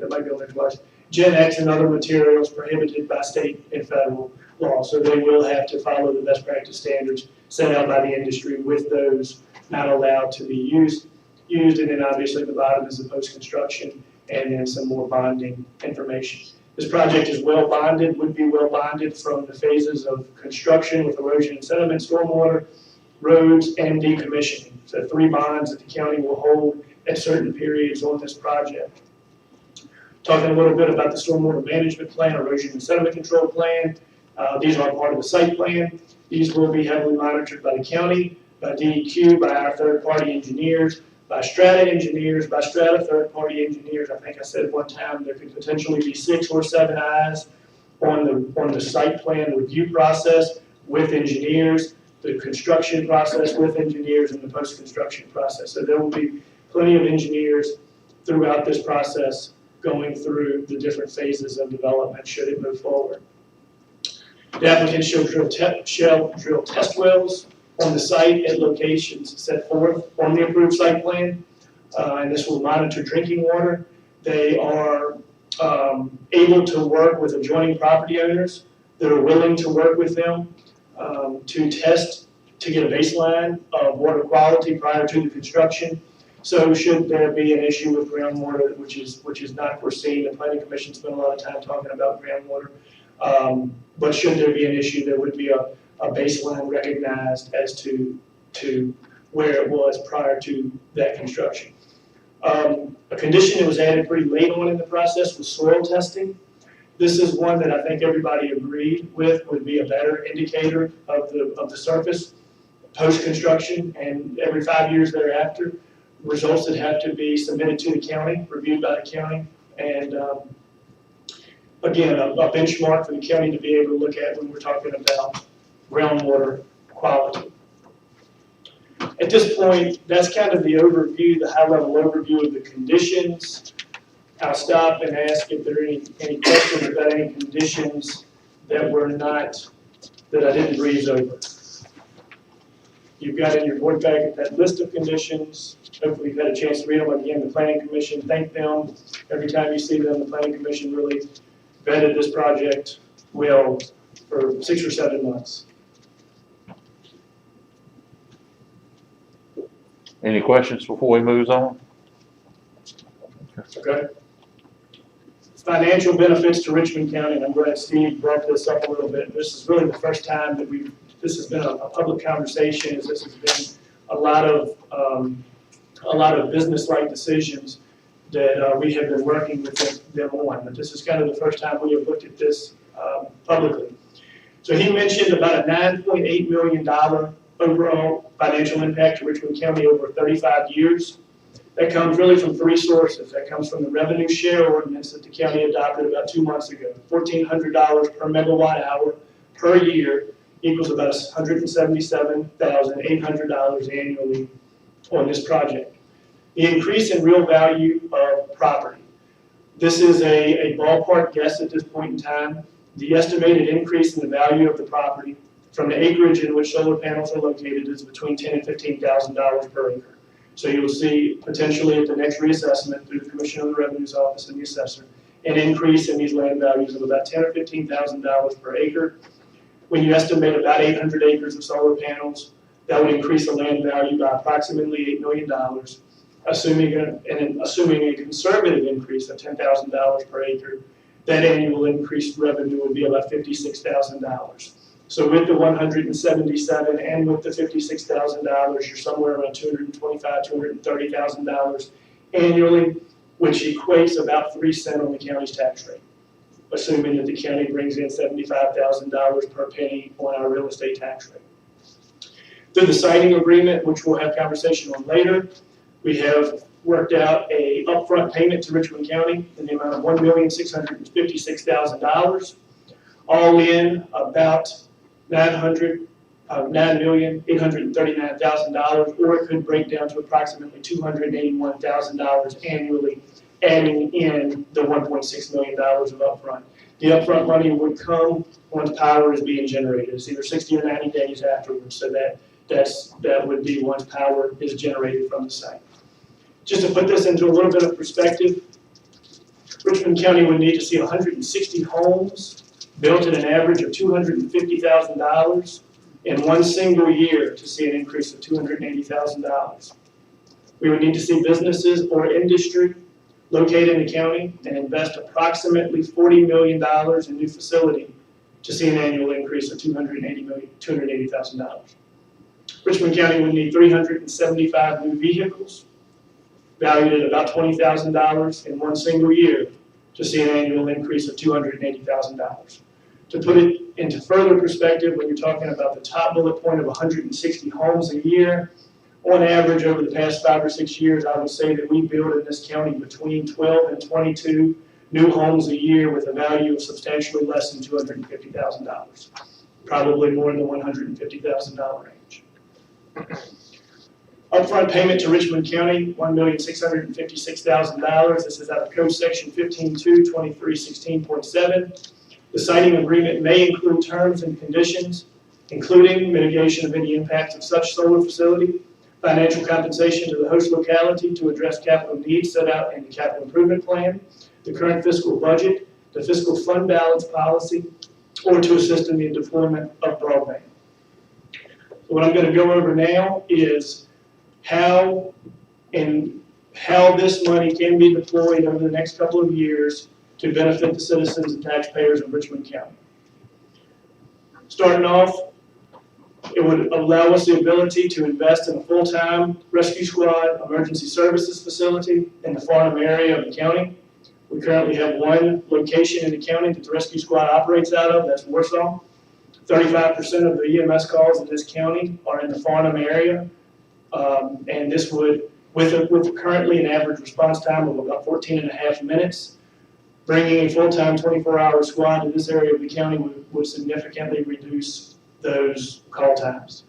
might be on there twice, Gen X and other materials prohibited by state and federal law. So they will have to follow the best practice standards set out by the industry with those not allowed to be used. And then obviously at the bottom is the post-construction and then some more bonding information. This project is well bonded, would be well bonded from the phases of construction with erosion and sediment, stormwater, roads, and decommissioning. So 3 bonds that the county will hold at certain periods on this project. Talking a little bit about the stormwater management plan, erosion and sediment control plan. These are part of the site plan. These will be heavily monitored by the county, by DEQ, by our third-party engineers, by Strata engineers, by Strata third-party engineers. I think I said one time there could potentially be 6 or 7 eyes on the site plan review process with engineers, the construction process with engineers, and the post-construction process. So there will be plenty of engineers throughout this process going through the different phases of development should it move forward. The applicant shall drill test wells on the site at locations set forth on the approved site plan, and this will monitor drinking water. They are able to work with adjoining property owners that are willing to work with them to test to get a baseline of water quality prior to the construction. So should there be an issue with groundwater, which is not foreseen, the planning commission spent a lot of time talking about groundwater. But should there be an issue, there would be a baseline recognized as to where it was prior to that construction. A condition that was added pretty late on in the process was soil testing. This is one that I think everybody agreed with would be a better indicator of the surface post-construction, and every 5 years thereafter, results that have to be submitted to the county, reviewed by the county, and again, a benchmark for the county to be able to look at when we're talking about groundwater quality. At this point, that's kind of the overview, the high-level overview of the conditions. I'll stop and ask if there are any questions about any conditions that I didn't breeze over. You've got in your board packet that list of conditions. Hopefully you've had a chance to read them. Again, the Planning Commission, thank them. Every time you see them, the Planning Commission really vetted this project well for 6 or 7 months. Any questions before we move on? Okay. Financial benefits to Richmond County, and I'm glad Steve brought this up a little bit. This is really the first time that this has been a public conversation, as this has been a lot of business-like decisions that we have been working with them on. But this is kind of the first time we have looked at this publicly. So he mentioned about a $9.8 million overall financial impact to Richmond County over 35 years. That comes really from 3 sources. That comes from the revenue share ordinance that the county adopted about 2 months ago. $1,400 per megawatt hour per year equals about $177,800 annually on this project. The increase in real value of property. This is a ballpark guess at this point in time. The estimated increase in the value of the property from the acreage in which solar panels are located is between $10,000 and $15,000 per acre. So you will see potentially at the next reassessment through the Commissioner of the Revenue's Office and the Assessor, an increase in these land values of about $10,000 or $15,000 per acre. When you estimate about 800 acres of solar panels, that would increase the land value by approximately $8 million, assuming a conservative increase of $10,000 per acre. That annual increased revenue would be about $56,000. So with the 177 and with the $56,000, you're somewhere around $225,000, $230,000 annually, which equates about 3 cents on the county's tax rate, assuming that the county brings in $75,000 per penny on our real estate tax rate. Through the siting agreement, which we'll have conversation on later, we have worked out a upfront payment to Richmond County in the amount of $1,656,000, all in about $9,839,000, or it could break down to approximately $281,000 annually, adding in the $1.6 million of upfront. The upfront money would come once power is being generated. It's either 60 or 90 days afterwards, so that would be once power is generated from the site. Just to put this into a little bit of perspective, Richmond County would need to see 160 homes built at an average of $250,000 in one single year to see an increase of $280,000. We would need to see businesses or industry located in the county and invest approximately $40 million in new facility to see an annual increase of $280,000. Richmond County would need 375 new vehicles valued at about $20,000 in one single year to see an annual increase of $280,000. To put it into further perspective, when you're talking about the top bullet point of 160 homes a year, on average over the past 5 or 6 years, I would say that we build in this county between 12 and 22 new homes a year with a value of substantially less than $250,000, probably more in the $150,000 range. Upfront payment to Richmond County, $1,656,000. This is out of Code Section 15.2.2316.7. The siting agreement may include terms and conditions, including mitigation of any impacts of such solar facility, financial compensation to the host locality to address capital needs set out in the capital improvement plan, the current fiscal budget, the fiscal fund balance policy, or to assist in the deployment of broadband. What I'm going to go over now is how this money can be deployed over the next couple of years to benefit the citizens and taxpayers of Richmond County. Starting off, it would allow us the ability to invest in a full-time rescue squad emergency services facility in the Farnham area of the county. We currently have one location in the county that the rescue squad operates out of, that's Warsaw. 35% of the EMS calls in this county are in the Farnham area. And this would, with currently an average response time of about 14 and a half minutes, bringing a full-time 24-hour squad to this area of the county would significantly reduce those call times.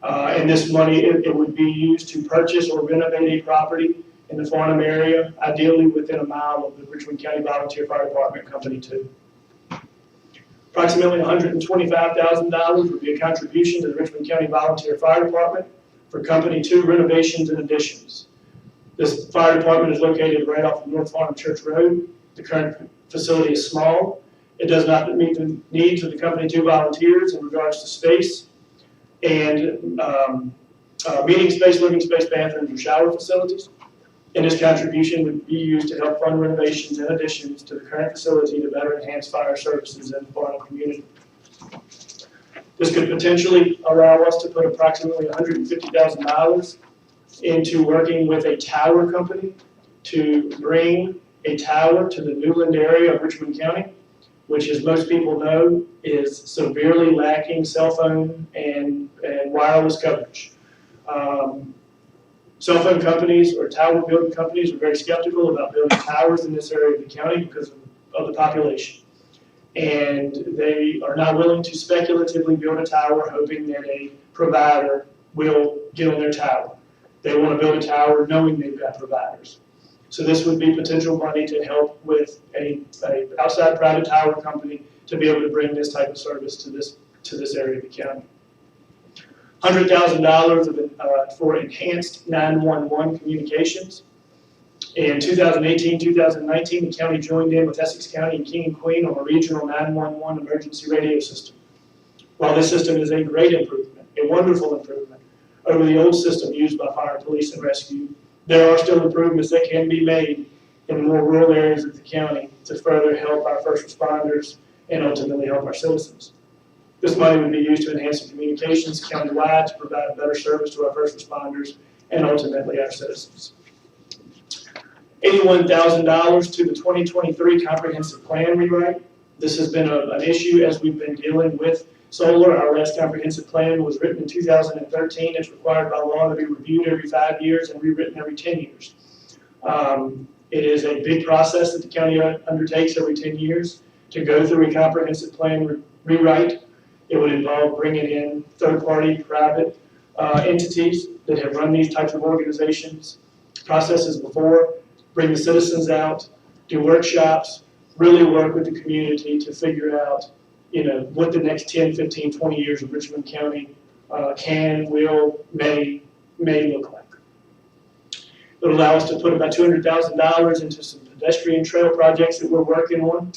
And this money, it would be used to purchase or renovate a property in the Farnham area, ideally within a mile of the Richmond County Volunteer Fire Department Company 2. Approximately $125,000 would be a contribution to the Richmond County Volunteer Fire Department for Company 2 renovations and additions. This fire department is located right off of North Farnham Church Road. The current facility is small. It does not meet the needs of the Company 2 volunteers in regards to space and meeting space, living space, bathrooms, or shower facilities. And this contribution would be used to help fund renovations and additions to the current facility to better enhance fire services in the Farnham community. This could potentially allow us to put approximately $150,000 into working with a tower company to bring a tower to the Newland area of Richmond County, which, as most people know, is severely lacking cell phone and wireless coverage. Cell phone companies or tower building companies are very skeptical about building towers in this area of the county because of the population. And they are not willing to speculatively build a tower hoping that a provider will get on their tower. They want to build a tower knowing they've got providers. So this would be potential money to help with a outside private tower company to be able to bring this type of service to this area of the county. $100,000 for enhanced 911 communications. In 2018, 2019, the county joined in with Essex County and King and Queen on a regional 911 emergency radio system. While this system is a great improvement, a wonderful improvement over the old system used by fire, police, and rescue, there are still improvements that can be made in the more rural areas of the county to further help our first responders and ultimately help our citizens. This money would be used to enhance the communications countywide to provide better service to our first responders and ultimately our citizens. $81,000 to the 2023 comprehensive plan rewrite. This has been an issue as we've been dealing with solar. Our last comprehensive plan was written in 2013. It's required by law to be reviewed every 5 years and rewritten every 10 years. It is a big process that the county undertakes every 10 years to go through a comprehensive plan rewrite. It would involve bringing in third-party private entities that have run these types of organizations, processes before, bring the citizens out, do workshops, really work with the community to figure out, what the next 10, 15, 20 years of Richmond County can, will, may look like. It would allow us to put about $200,000 into some pedestrian trail projects that we're working on.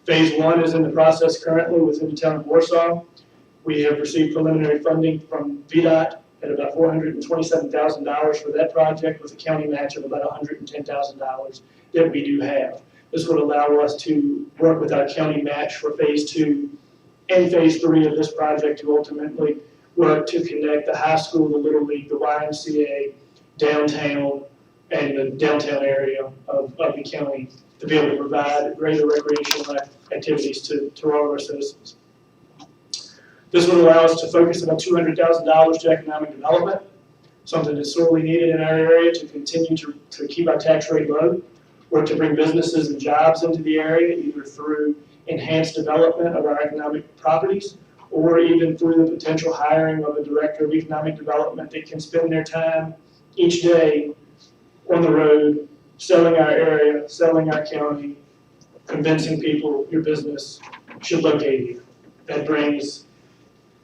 Phase 1 is in the process currently within the town of Warsaw. We have received preliminary funding from VDOT at about $427,000 for that project with a county match of about $110,000 that we do have. This would allow us to work with our county match for Phase 2 and Phase 3 of this project to ultimately work to connect the high school, the Little League, the YMCA, downtown, and the downtown area of the county to be able to provide greater recreational activities to all of our citizens. This would allow us to focus about $200,000 to economic development, something that's sorely needed in our area to continue to keep our tax rate low, work to bring businesses and jobs into the area, either through enhanced development of our economic properties, or even through the potential hiring of a director of economic development that can spend their time each day on the road, selling our area, selling our county, convincing people your business should locate here. That brings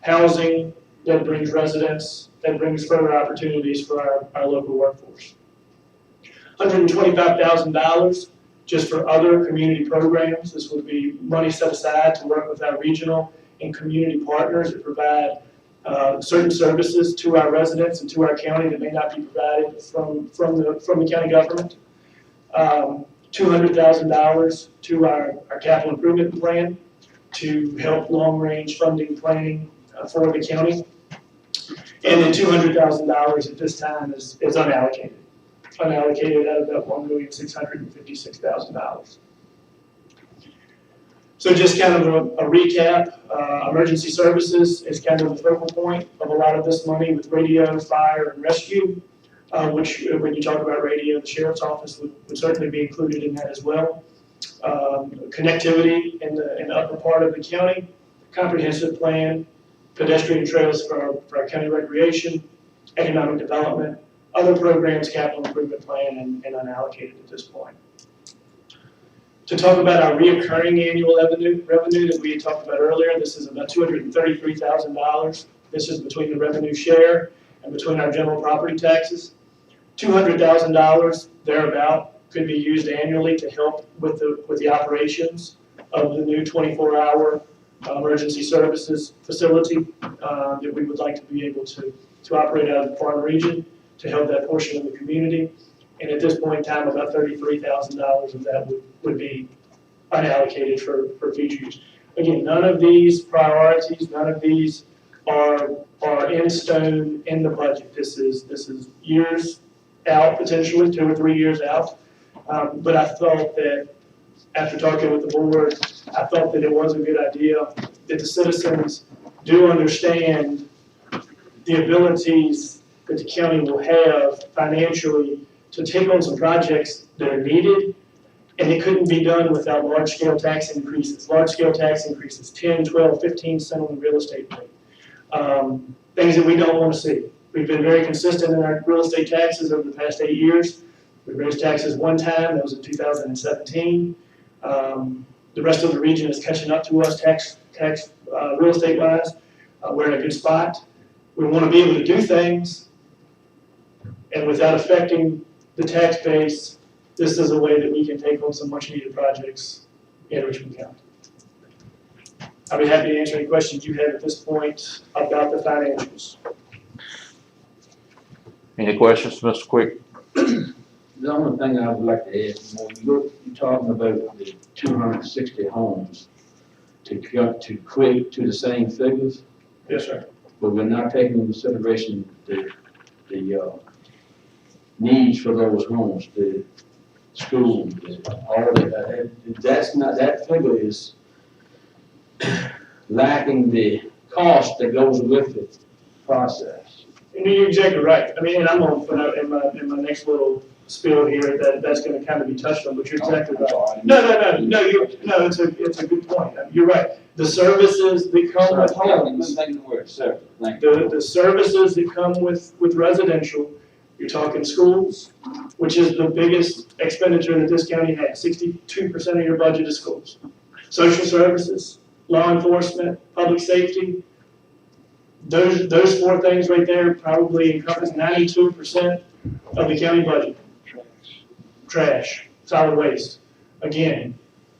housing, that brings residents, that brings further opportunities for our local workforce. $125,000 just for other community programs. This would be money set aside to work with our regional and community partners to provide certain services to our residents and to our county that may not be provided from the county government. $200,000 to our capital improvement plan to help long-range funding planning for the county. And then $200,000 at this time is unallocated. Unallocated out of that $1,656,000. So just kind of a recap, emergency services is kind of the focal point of a lot of this money with radio, fire, and rescue, which when you talk about radio, the sheriff's office would certainly be included in that as well. Connectivity in the upper part of the county, comprehensive plan, pedestrian trails for our county recreation, economic development, other programs, capital improvement plan, and unallocated at this point. To talk about our reoccurring annual revenue that we had talked about earlier, this is about $233,000. This is between the revenue share and between our general property taxes. $200,000 thereabout could be used annually to help with the operations of the new 24-hour emergency services facility that we would like to be able to operate out of the farm region to help that portion of the community. And at this point in time, about $33,000 of that would be unallocated for future use. Again, none of these priorities, none of these are in stone in the budget. This is years out, potentially 2 or 3 years out. But I thought that after talking with the board, I thought that it was a good idea that the citizens do understand the abilities that the county will have financially to take on some projects that are needed, and it couldn't be done without large-scale tax increases. Large-scale tax increases, 10, 12, 15 cents on the real estate rate. Things that we don't want to see. We've been very consistent in our real estate taxes over the past 8 years. We raised taxes one time, that was in 2017. The rest of the region is catching up to us real estate-wise. We're in a good spot. We want to be able to do things, and without affecting the tax base, this is a way that we can take on some much-needed projects in Richmond County. I'll be happy to answer any questions you have at this point about the financials. Any questions, Mr. Quick? The only thing I would like to add, when you're talking about the 260 homes to equate to the same figures, Yes, sir. but we're not taking into consideration the needs for those homes, the schools, all of that. That figure is lacking the cost that goes with the process. And you're exactly right. I mean, and I'm going to put out in my next little spiel here that's going to kind of be touched on, but you're exactly right. No, it's a good point. You're right. The services that come with homes, the services that come with residential, you're talking schools, which is the biggest expenditure that this county has. 62% of your budget is schools. Social services, law enforcement, public safety, those 4 things right there probably encompass 92% of the county budget. Trash, solid waste. Again,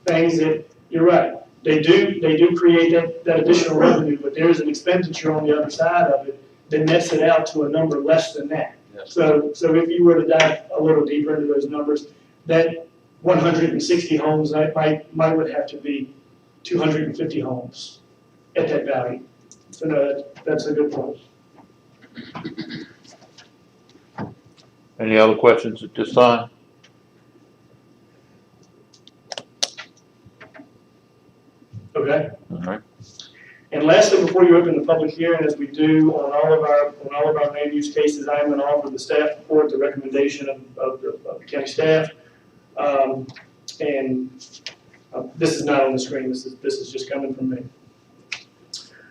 things that, you're right, they do create that additional revenue, but there's an expenditure on the other side of it that nets it out to a number less than that. Yes. So if you were to dive a little deeper into those numbers, that 160 homes might would have to be 250 homes at that value. So no, that's a good point. Any other questions at this time? Okay. All right. And lastly, before you open the public hearing, as we do on all of our land use cases, I am going to offer the staff report, the recommendation of the county staff. This is not on the screen. This is just coming from me.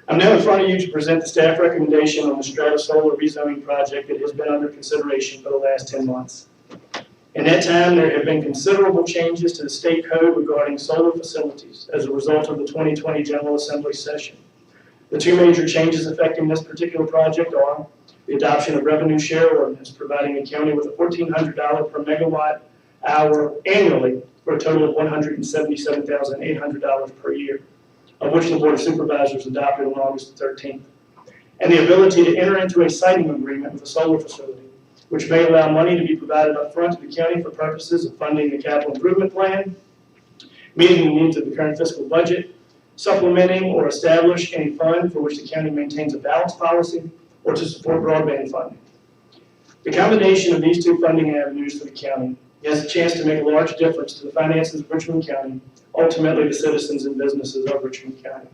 I'm now in front of you to present the staff recommendation on the Strata Solar rezoning project that has been under consideration for the last 10 months. In that time, there have been considerable changes to the state code regarding solar facilities as a result of the 2020 General Assembly session. The 2 major changes affecting this particular project are the adoption of revenue share ordinance, providing the county with a $1,400 per megawatt hour annually for a total of $177,800 per year, of which the Board of Supervisors adopted on August 13th. and the ability to enter into a siting agreement with a solar facility, which may allow money to be provided upfront to the county for purposes of funding the capital improvement plan, meeting the needs of the current fiscal budget, supplementing or establish any fund for which the county maintains a balanced policy, or to support broadband funding. The combination of these two funding avenues for the county has a chance to make a large difference to the finances of Richmond County, ultimately the citizens and businesses of Richmond County.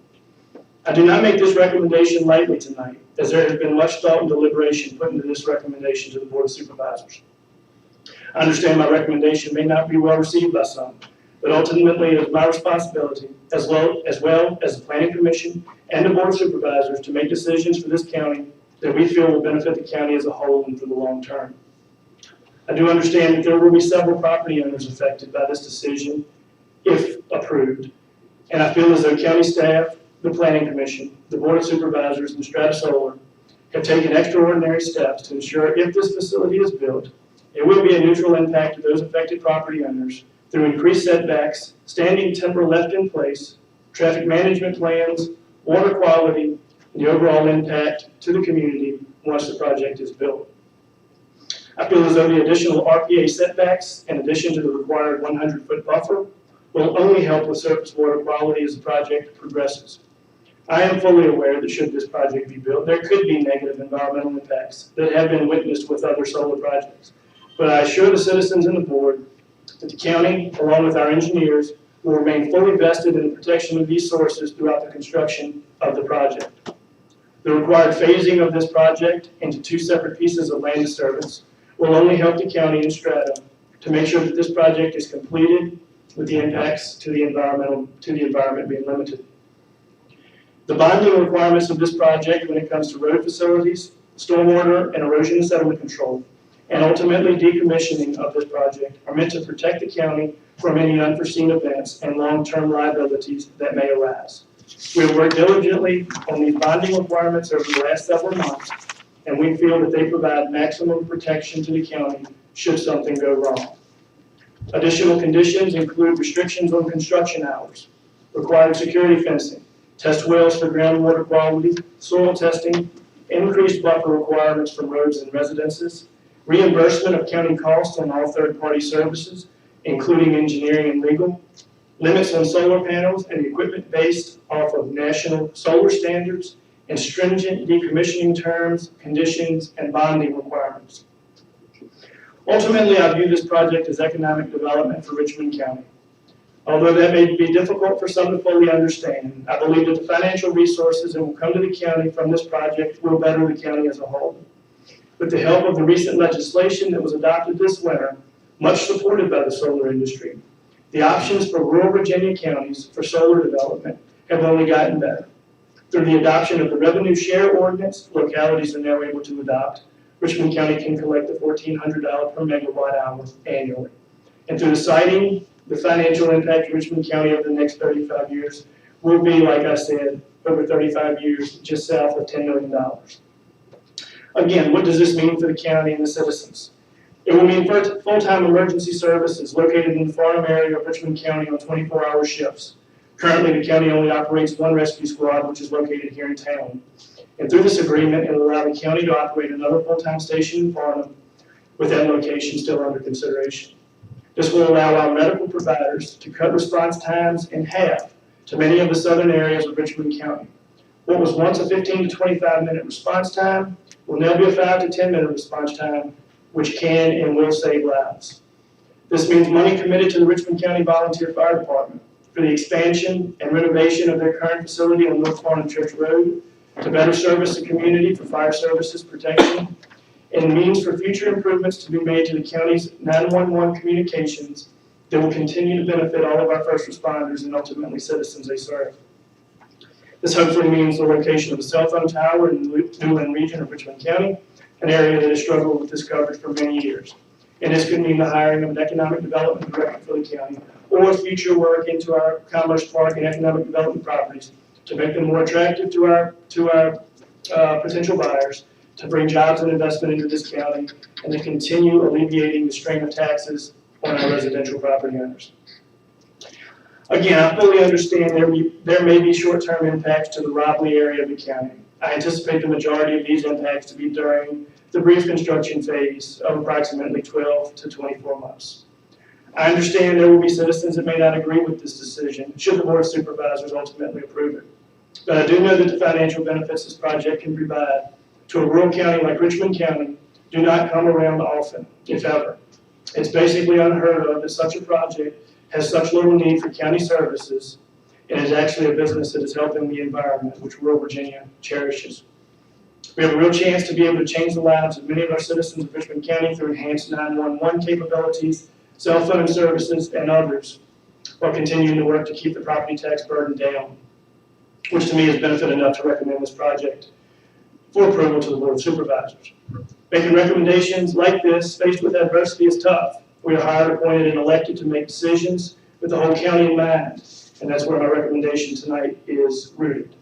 I do not make this recommendation lightly tonight, as there has been much thought and deliberation put into this recommendation to the Board of Supervisors. I understand my recommendation may not be well received by some, but ultimately it is my responsibility, as well as the Planning Commission and the Board of Supervisors, to make decisions for this county that we feel will benefit the county as a whole and for the long term. I do understand that there will be several property owners affected by this decision if approved, and I feel as though county staff, the Planning Commission, the Board of Supervisors, and Strata Solar have taken extraordinary steps to ensure if this facility is built, it will be a neutral impact to those affected property owners through increased setbacks, standing timber left in place, traffic management plans, water quality, and the overall impact to the community once the project is built. I feel as though the additional RPA setbacks, in addition to the required 100-foot buffer, will only help with surface water quality as the project progresses. I am fully aware that should this project be built, there could be negative environmental impacts that have been witnessed with other solar projects. But I assure the citizens and the board that the county, along with our engineers, will remain fully vested in the protection of these sources throughout the construction of the project. The required phasing of this project into two separate pieces of land disturbance will only help the county and Strata to make sure that this project is completed with the impacts to the environment being limited. The bonding requirements of this project when it comes to road facilities, stormwater and erosion and sediment control, and ultimately decommissioning of this project are meant to protect the county from any unforeseen events and long-term liabilities that may arise. We have worked diligently on these bonding requirements over the last several months, and we feel that they provide maximum protection to the county should something go wrong. Additional conditions include restrictions on construction hours, required security fencing, test wells for groundwater quality, soil testing, increased buffer requirements from roads and residences, reimbursement of county costs on all third-party services, including engineering and legal, limits on solar panels and equipment based off of national solar standards, and stringent decommissioning terms, conditions, and bonding requirements. Ultimately, I view this project as economic development for Richmond County. Although that may be difficult for some to fully understand, I believe that the financial resources that will come to the county from this project will better the county as a whole. With the help of the recent legislation that was adopted this winter, much supported by the solar industry, the options for rural Virginia counties for solar development have only gotten better. Through the adoption of the revenue share ordinance, localities are now able to adopt. Richmond County can collect the $1,400 per megawatt hour annually. And through the siting, the financial impact to Richmond County over the next 35 years will be, like I said, over 35 years, just south of $10 million. Again, what does this mean for the county and the citizens? It will mean full-time emergency services located in the Farnham area of Richmond County on 24-hour shifts. Currently, the county only operates one rescue squad, which is located here in town. And through this agreement, it will allow the county to operate another full-time station in Farnham, with that location still under consideration. This will allow our medical providers to cut response times in half to many of the southern areas of Richmond County. What was once a 15 to 25-minute response time will now be a 5 to 10-minute response time, which can and will save lives. This means money committed to the Richmond County Volunteer Fire Department for the expansion and renovation of their current facility on North Farnham Church Road to better service the community for fire services protection, and means for future improvements to be made to the county's 911 communications that will continue to benefit all of our first responders and ultimately citizens they serve. This hopefully means the location of a cell phone tower in the Newland region of Richmond County, an area that has struggled with this coverage for many years. And this could mean the hiring of an economic development director for the county, or future work into our Commerce Park and economic development properties to make them more attractive to our potential buyers, to bring jobs and investment into this county, and to continue alleviating the strain of taxes on our residential property owners. Again, I fully understand there may be short-term impacts to the Robley area of the county. I anticipate the majority of these impacts to be during the brief construction phase of approximately 12 to 24 months. I understand there will be citizens that may not agree with this decision, should the Board of Supervisors ultimately approve it. But I do know that the financial benefits this project can provide to a rural county like Richmond County do not come around often, if ever. It's basically unheard of that such a project has such little need for county services and is actually a business that is helping the environment, which rural Virginia cherishes. We have a real chance to be able to change the lives of many of our citizens of Richmond County through enhanced 911 capabilities, cell phone services, and others, while continuing to work to keep the property tax burden down, which to me is benefit enough to recommend this project for approval to the Board of Supervisors. Making recommendations like this, faced with adversity, is tough. We are hired, appointed, and elected to make decisions with the whole county in mind, and that's where my recommendation tonight is rooted.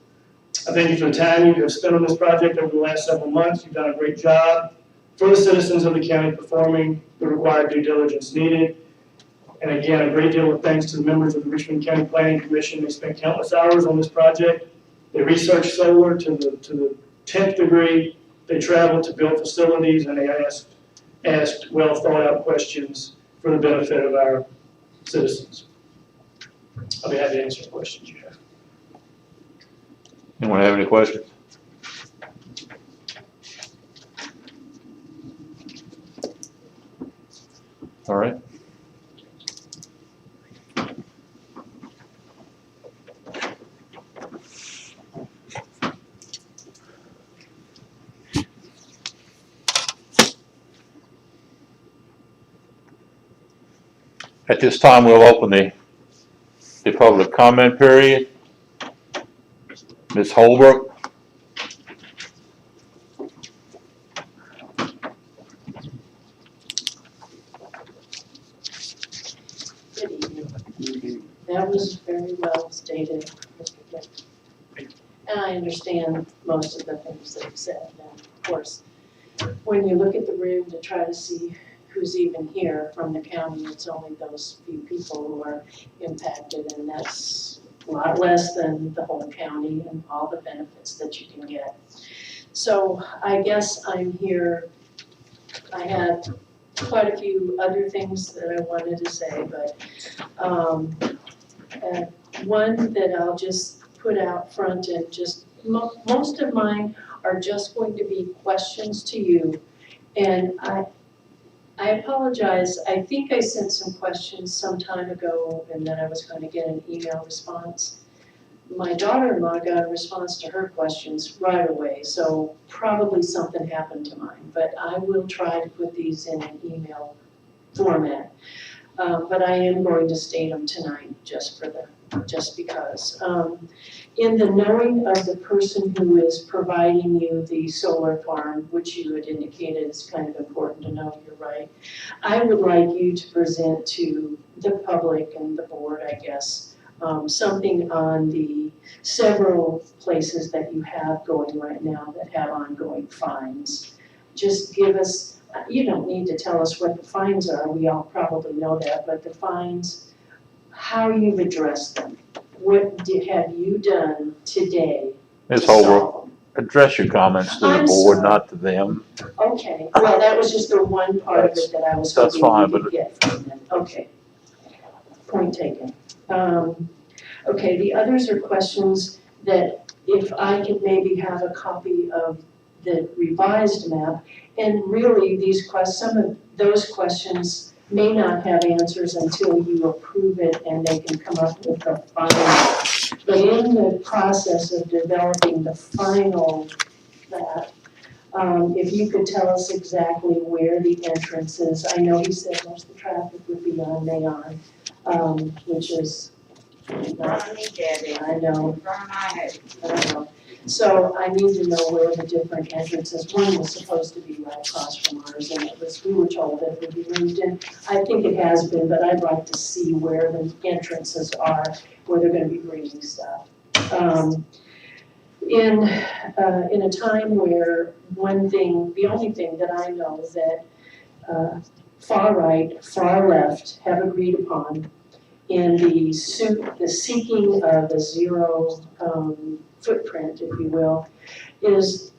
I thank you for the time you have spent on this project over the last several months. You've done a great job for the citizens of the county, performing the required due diligence needed. And again, a great deal of thanks to the members of the Richmond County Planning Commission. They spent countless hours on this project. They researched solar to the 10th degree. They traveled to build facilities, and they asked well thought out questions for the benefit of our citizens. I'll be happy to answer questions you have. Anyone have any questions? All right. At this time, we'll open the public comment period. Ms. Holbrook. Good evening. That was very well stated, Mr. Dick. And I understand most of the things that you said. And of course, when you look at the room to try to see who's even here from the county, it's only those few people who are impacted, and that's a lot less than the whole county and all the benefits that you can get. So I guess I'm here, I had quite a few other things that I wanted to say, but one that I'll just put out front, and just most of mine are just going to be questions to you. And I apologize, I think I sent some questions some time ago and then I was going to get an email response. My daughter-in-law got a response to her questions right away, so probably something happened to mine. But I will try to put these in an email format. But I am going to state them tonight just because. In the knowing of the person who is providing you the solar farm, which you had indicated is kind of important to know, you're right, I would like you to present to the public and the board, I guess, something on the several places that you have going right now that have ongoing fines. Just give us, you don't need to tell us what the fines are, we all probably know that, but the fines, how you've addressed them. What have you done today? Ms. Holbrook, address your comments to the I'm board, sorry. not to them. Okay, well, that was just the one part of it that I was That's hoping fine, you could but- get from them. Okay. Point taken. Okay, the others are questions that if I could maybe have a copy of the revised map, and really some of those questions may not have answers until you approve it and they can come up with the final. But in the process of developing the final map, if you could tell us exactly where the entrance is. I know you said most of the traffic would be on Mayon, which is, I know. I know. So I need to know where the different entrances, one was supposed to be right across from ours, and we were told that it would be moved in. I think it has been, but I'd like to see where the entrances are, where they're gonna be bringing stuff. In a time where the only thing that I know that far right, far left have agreed upon in the seeking of a zero footprint, if you will, is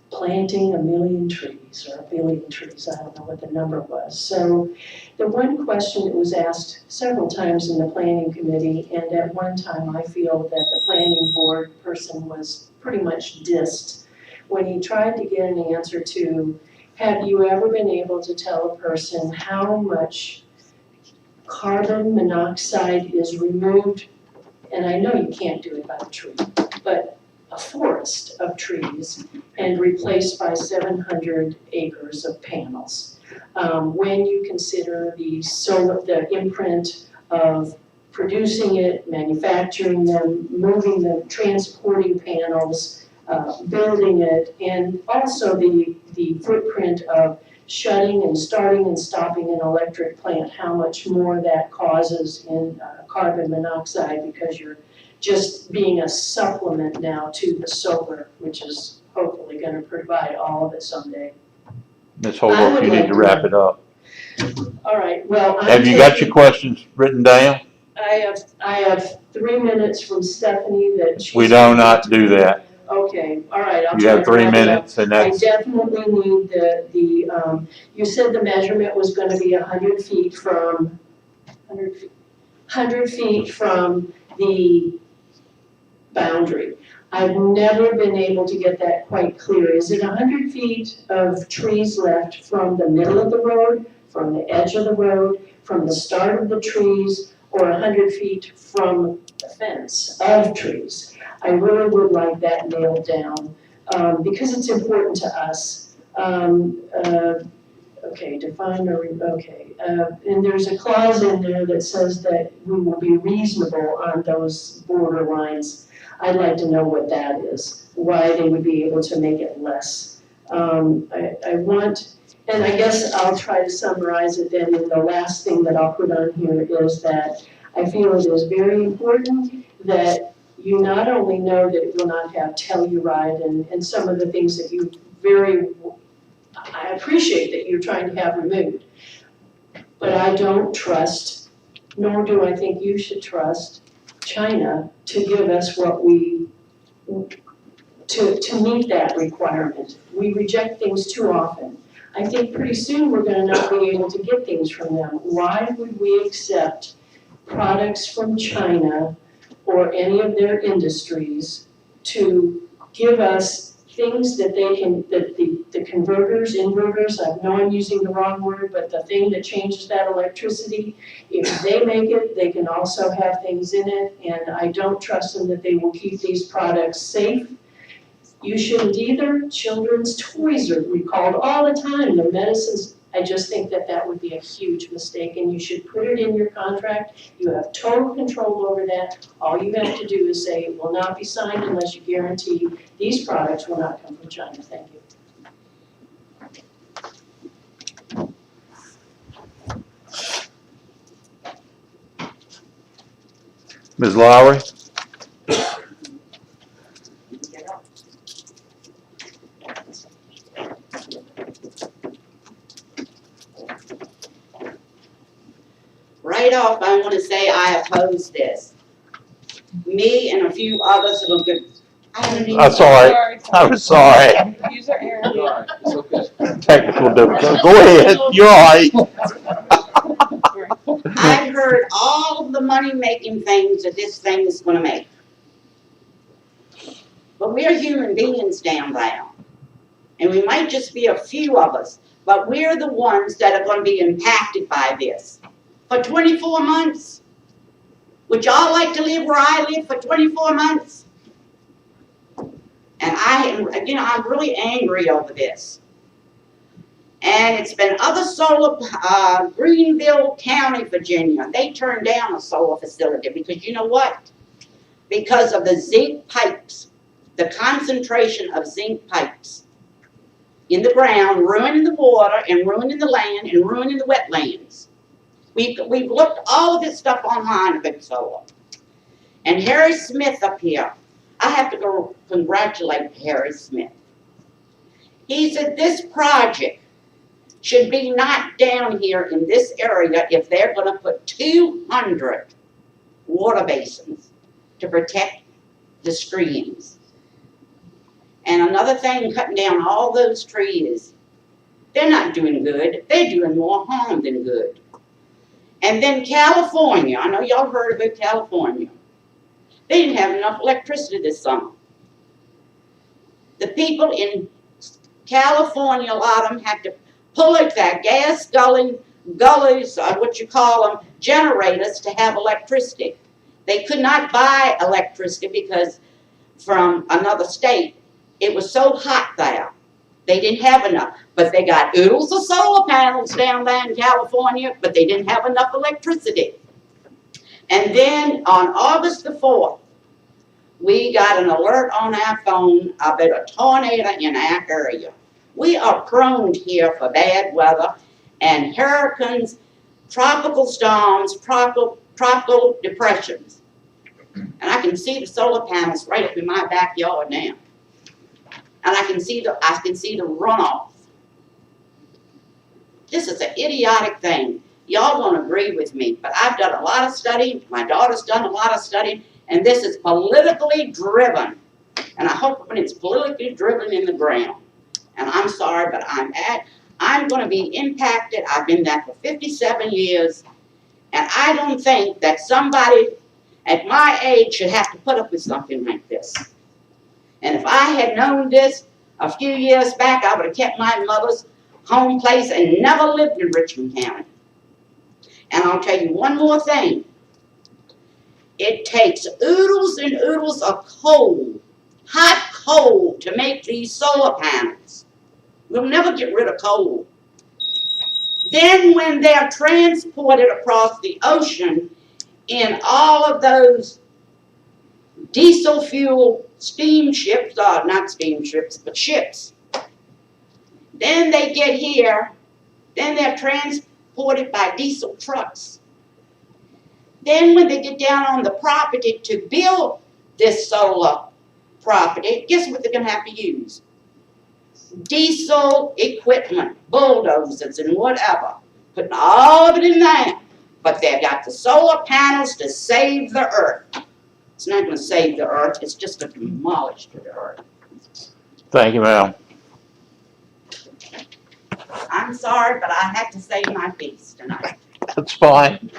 planting 1 million trees or 1 billion trees, I don't know what the number was. So the one question that was asked several times in the planning committee, and at one time I feel that the planning board person was pretty much dissed when he tried to get an answer to, have you ever been able to tell a person how much carbon monoxide is removed? And I know you can't do it by a tree, but a forest of trees and replaced by 700 acres of panels. When you consider the imprint of producing it, manufacturing them, moving them, transporting panels, building it, and also the footprint of shutting and starting and stopping an electric plant, how much more that causes in carbon monoxide, because you're just being a supplement now to the solar, which is hopefully gonna provide all of it someday. Ms. Holbrook, you need to wrap it up. All right, well, Have you got your questions written down? I have 3 minutes from Stephanie that she's. We do not do that. Okay, all right, I'll You try have to 3 wrap it up. minutes and I that's, definitely need you said the measurement was gonna be 100 feet from, 100 feet from the boundary. I've never been able to get that quite clear. Is it 100 feet of trees left from the middle of the road, from the edge of the road, from the start of the trees, or 100 feet from the fence of trees? I really would like that nailed down, because it's important to us. Okay, define and there's a clause in there that says that we will be reasonable on those border lines. I'd like to know what that is, why they would be able to make it less. I want, and I guess I'll try to summarize it then, and the last thing that I'll put on here is that I feel it is very important that you not only know that it will not have Telluride and some of the things that you I appreciate that you're trying to have removed, but I don't trust, nor do I think you should trust China to give us what to meet that requirement. We reject things too often. I think pretty soon we're gonna not be able to get things from them. Why would we accept products from China or any of their industries to give us things that they can, that the converters, inverters, I know I'm using the wrong word, but the thing that changes that electricity, if they make it, they can also have things in it, and I don't trust them that they will keep these products safe. You shouldn't either. Children's toys are recalled all the time, the medicines. I just think that that would be a huge mistake, and you should put it in your contract. You have total control over that. All you have to do is say it will not be signed unless you guarantee these products will not come from China. Thank you. Ms. Lowry? Right off, I want to say I oppose this. Me and a few others are good. I'm sorry. I'm sorry. User error. It's okay. Technical difficulty. Go ahead. You're all right. I've heard all of the money-making things that this thing is gonna make. But we're human beings down there. And we might just be a few of us, but we're the ones that are gonna be impacted by this. For 24 months? Would y'all like to live where I live for 24 months? And I'm really angry over this. And it's been other solar, Greenville County, Virginia, they turned down a solar facility because you know what? Because of the zinc pipes, the concentration of zinc pipes in the ground, ruining the water and ruining the land and ruining the wetlands. We've looked all of this stuff online about solar. And Harry Smith up here, I have to go congratulate Harry Smith. He said this project should be knocked down here in this area if they're gonna put 200 water basins to protect the streams. And another thing, cutting down all those trees, they're not doing good. They're doing more harm than good. And then California, I know y'all heard about California. They didn't have enough electricity this summer. The people in California, a lot of them had to pull out their gas gullies, what you call them, generators to have electricity. They could not buy electricity because from another state, it was so hot there. They didn't have enough, but they got oodles of solar panels down there in California, but they didn't have enough electricity. And then on August the 4th, we got an alert on our phone about a tornado in our area. We are prone here for bad weather and hurricanes, tropical storms, tropical depressions. And I can see the solar panels right up in my backyard now. And I can see the runoff. This is an idiotic thing. Y'all won't agree with me, but I've done a lot of studying. My daughter's done a lot of studying, and this is politically driven. And I hope when it's politically driven in the ground. And I'm sorry, but I'm going to be impacted. I've been there for 57 years, and I don't think that somebody at my age should have to put up with something like this. And if I had known this a few years back, I would have kept my mother's home place and never lived in Richmond County. And I'll tell you one more thing. It takes oodles and oodles of coal, hot coal, to make these solar panels. We'll never get rid of coal. Then when they're transported across the ocean in all of those diesel fuel steamships, not steamships, but ships. Then they get here, then they're transported by diesel trucks. Then when they get down on the property to build this solar property, guess what they're going to have to use? Diesel equipment, bulldozers and whatever, putting all of it in there. But they've got the solar panels to save the earth. It's not going to save the earth, it's just to demolish the earth. Thank you, ma'am. I'm sorry, but I had to say my piece tonight. That's fine.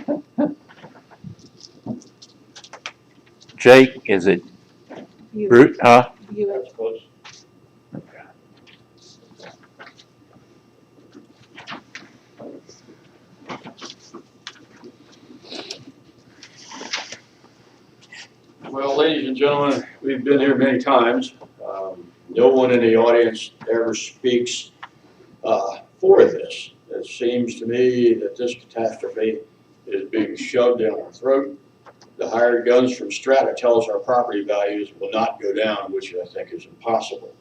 Jake, is it Root, huh? That's close. Well, ladies and gentlemen, we've been here many times. No one in the audience ever speaks for this. It seems to me that this catastrophe is being shoved down our throat. The hired guns from Strata tell us our property values will not go down, which I think is impossible.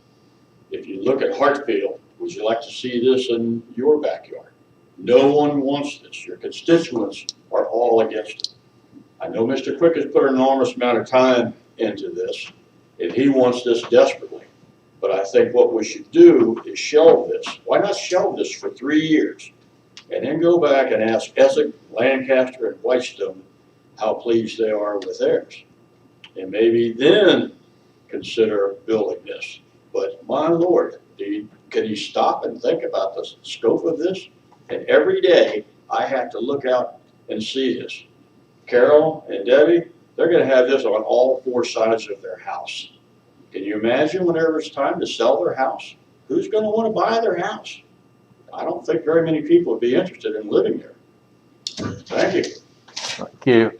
If you look at Hartsfield, would you like to see this in your backyard? No one wants this. Your constituents are all against it. I know Mr. Quick has put an enormous amount of time into this, and he wants this desperately. But I think what we should do is shelve this. Why not shelve this for 3 years? And then go back and ask Essex, Lancaster, and Whitestone how pleased they are with theirs. And maybe then consider building this. But my Lord, can you stop and think about the scope of this? And every day I have to look out and see this. Carol and Debbie, they're going to have this on all 4 sides of their house. Can you imagine whenever it's time to sell their house? Who's going to want to buy their house? I don't think very many people would be interested in living there. Thank you. Thank you.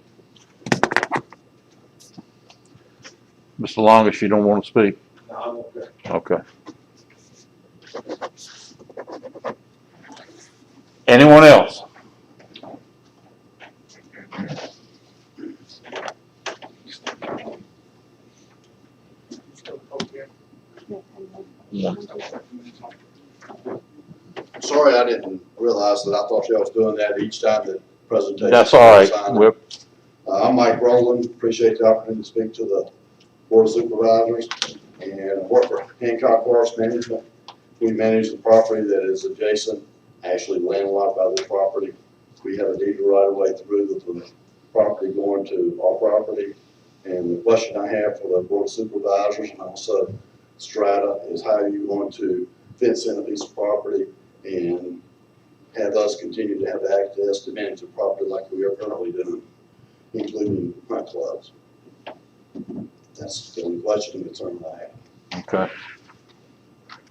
Mr. Longus, you don't want to speak? No, I'm okay. Okay. Anyone else? Sorry, I didn't realize that. I thought y'all was doing that each time the presentation. That's all right. I'm Mike Rowland. Appreciate the opportunity to speak to the Board of Supervisors and work for Hancock Forest Management. We manage the property that is adjacent, actually landlocked by the property. We have a deed right of way through the property going to our property. And the question I have for the board of supervisors and also Strata is how are you going to fence in a piece of property and have us continue to have access to manage the property like we are currently doing, including hunt clubs? That's the only question and concern that I have. Okay.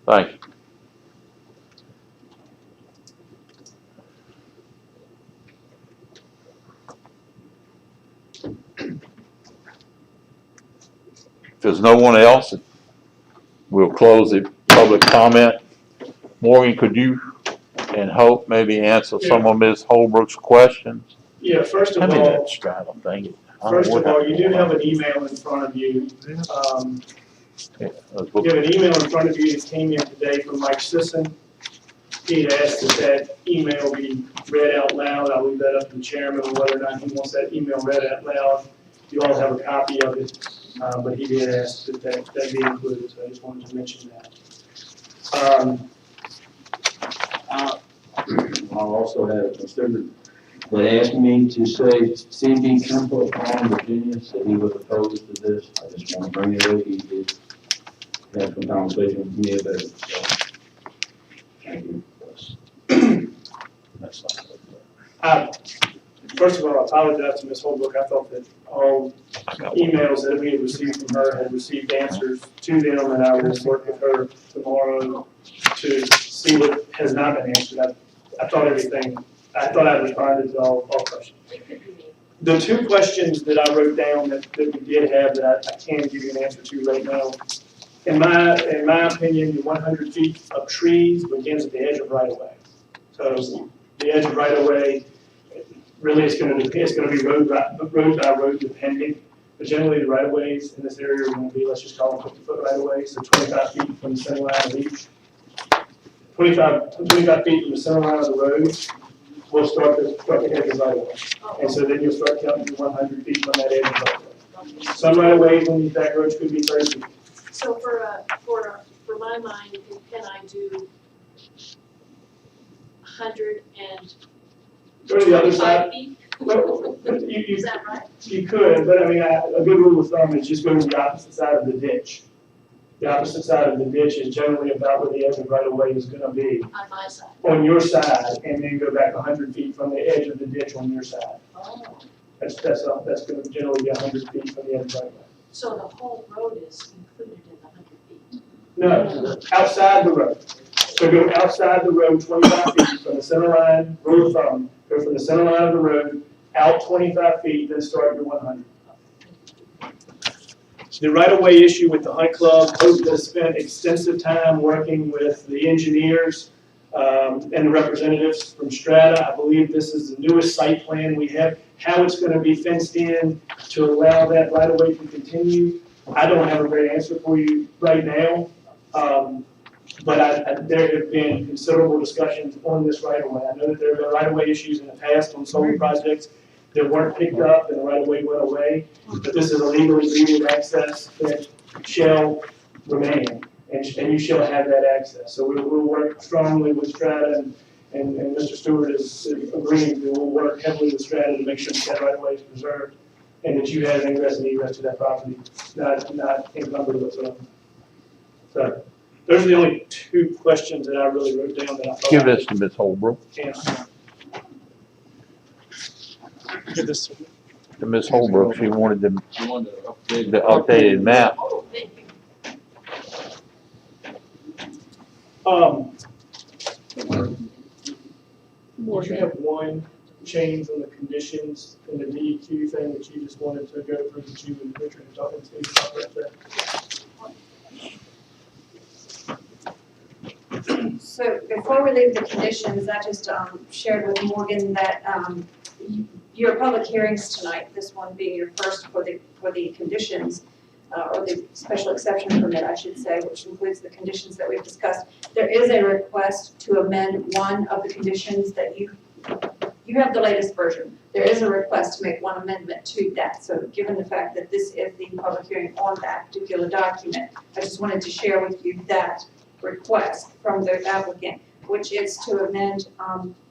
Thank you. If there's no one else, we'll close the public comment. Morgan, could you and Hope maybe answer some of Ms. Holbrook's questions? Yeah, first of Hand me all, that straddle thing. I don't know what you do happened. have an email in front of you. Yeah, let's You look. have an email in front of you that came in today from Mike Sisson. He had asked that email be read out loud. I'll leave that up to the chairman on whether or not he wants that email read out loud. You all have a copy of it, but he did ask that be included, so I just wanted to mention that. I'll also have a student that asked me to say CB Temple on Virginia, said he was opposed to this. I just want to bring it up. He did have some conversation with me about it, so. Thank you. That's not. First of all, I apologize to Ms. Holbrook. I thought that all emails that we had received from her had received answers to them, and I will work with her tomorrow to see what has not been answered. I thought I responded to all questions. The two questions that I wrote down that we did have that I can give you an answer to right now. In my opinion, the 100 feet of trees begins at the edge of right-of-way. So the edge of right-of-way, really it's going to be road by road depending. But generally the right-of-ways in this area are going to be, let's just call them 50-foot right-of-ways, so 25 feet from the center line of each. 25 feet from the center line of the road, we'll start the edge of right-of-way. And so then you'll start counting to 100 feet from that edge of right-of-way. Some right-of-ways on these back roads could be 30 feet. So for my mind, can I do 100 and Go to the other side. 25 feet? Well, Is that right? you could, but I mean, a good rule of thumb is just go to the opposite side of the ditch. The opposite side of the ditch is generally about where the edge of right-of-way is gonna be, On my side? on your side, and then go back 100 feet from the edge of the ditch on your side. Oh, That's gonna generally be 100 feet from the edge of right-of-way. so the whole road is included in the 100 feet? No, outside the road. So go outside the road 25 feet from the center line, rule of thumb, go from the center line of the road, out 25 feet, then start your 100. The right-of-way issue with the hunt club, Hope has spent extensive time working with the engineers and the representatives from Strata. I believe this is the newest site plan we have. How it's going to be fenced in to allow that right-of-way to continue, I don't have a great answer for you right now. But there have been considerable discussions on this right-of-way. I know that there have been right-of-way issues in the past on solar projects that weren't picked up and the right-of-way went away. But this is a legally deeded access that shall remain, and you shall have that access. So we'll work strongly with Strata, and Mr. Stewart is agreeing that we'll work heavily with Strata to make sure that right-of-way is preserved and that you have ingress and egress to that property, not encumbered whatsoever. So those are the only two questions that I really wrote down that I thought. Give this to Ms. Holbrook. Answer. Give this To Ms. Holbrook, she wanted the updated map. Oh, thank you. Did you have one change on the conditions in the DEQ thing that you just wanted to go through that you and Richard are talking about that? So before we leave the conditions, I just shared with Morgan that your public hearings tonight, this one being your first for the conditions, or the special exception permit, I should say, which includes the conditions that we've discussed. There is a request to amend one of the conditions that you have the latest version. There is a request to make one amendment to that. So given the fact that this is the public hearing on that particular document, I just wanted to share with you that request from the applicant, which is to amend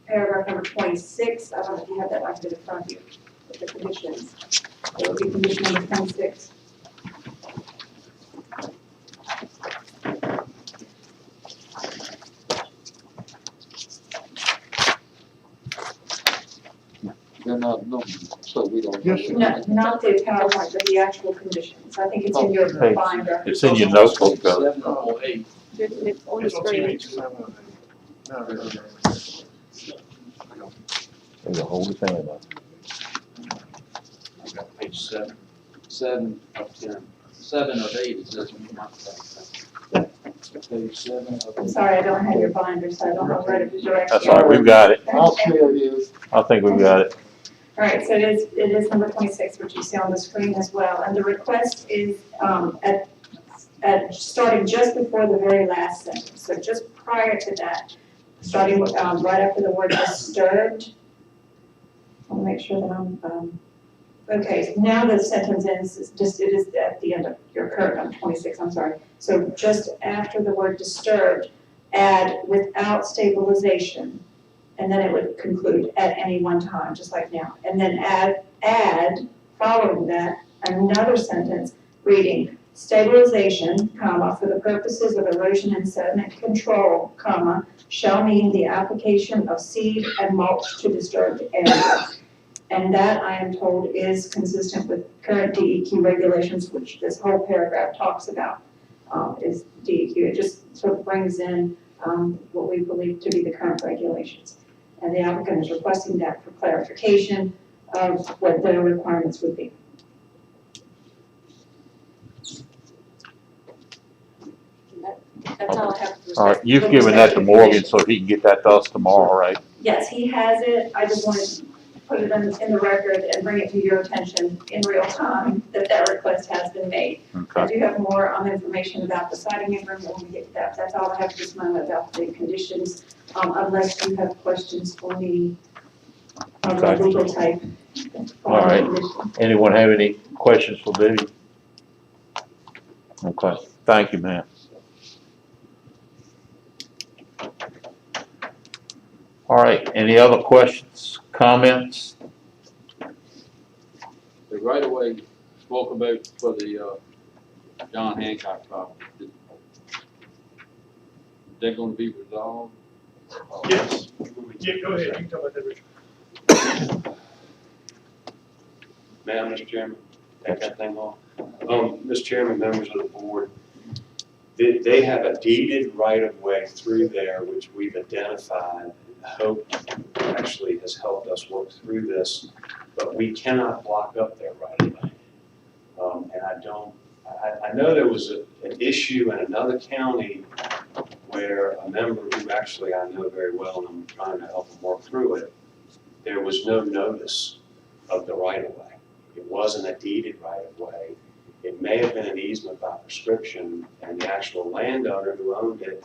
paragraph number 26. I don't know if you have that document in front of you with the conditions. That would be condition number 26. They're not numbered, so we don't. Yes, sir. No, not the PowerPoint, but the actual conditions. I think it's in your Hey, binder. It's in your notebook, though. 708. It's on the It's on screen. TV. 7 and 8. No, There's a whole thing about I got page 7. 7 of 10. 7 of 8 is this one. Page 7 of I'm sorry, I don't have your binder, so I don't know where to direct you. That's all right, we've got it. I'll share it. I think we've got it. All right, so it is number 26, which you see on the screen as well. And the request is at starting just before the very last sentence. So just prior to that, starting with, right after the word disturbed. I'll make sure that I'm, okay, so now the sentence ends, it is at the end of your current, on 26, I'm sorry. So just after the word disturbed, add without stabilization. And then it would conclude at any one time, just like now. And then add following that, another sentence reading, stabilization, comma, for the purposes of erosion and sediment control, comma, shall mean the application of seed and mulch to disturbed areas. And that, I am told, is consistent with current DEQ regulations, which this whole paragraph talks about, is DEQ. It just sort of brings in what we believe to be the current regulations. And the applicant is requesting that for clarification of what the requirements would be. That's all I have. All right, you've given that to Morgan, so he can get that to us tomorrow, right? Yes, he has it. I just wanted to put it in the record and bring it to your attention in real time that that request has been made. I Okay. do have more information about the siding agreement when we get to that. That's all I have at this moment about the conditions, unless you have questions for me of a Okay. legal type. All right. Anyone have any questions for Vivi? Okay, thank you, ma'am. All right, any other questions, comments? The right of way spoke about for the John Hancock property. They're gonna be resolved? Yes. Yeah, go ahead, you can talk about that, Richard. Madam, Mr. Chairman, take that thing off. Mr. Chairman, members of the board, they have a deeded right-of-way through there, which we've identified, and Hope actually has helped us work through this, but we cannot block up their right-of-way. And I know there was an issue in another county where a member who actually I know very well, and I'm trying to help him work through it, there was no notice of the right-of-way. It wasn't a deeded right-of-way. It may have been an easement by prescription, and the actual landowner who owned it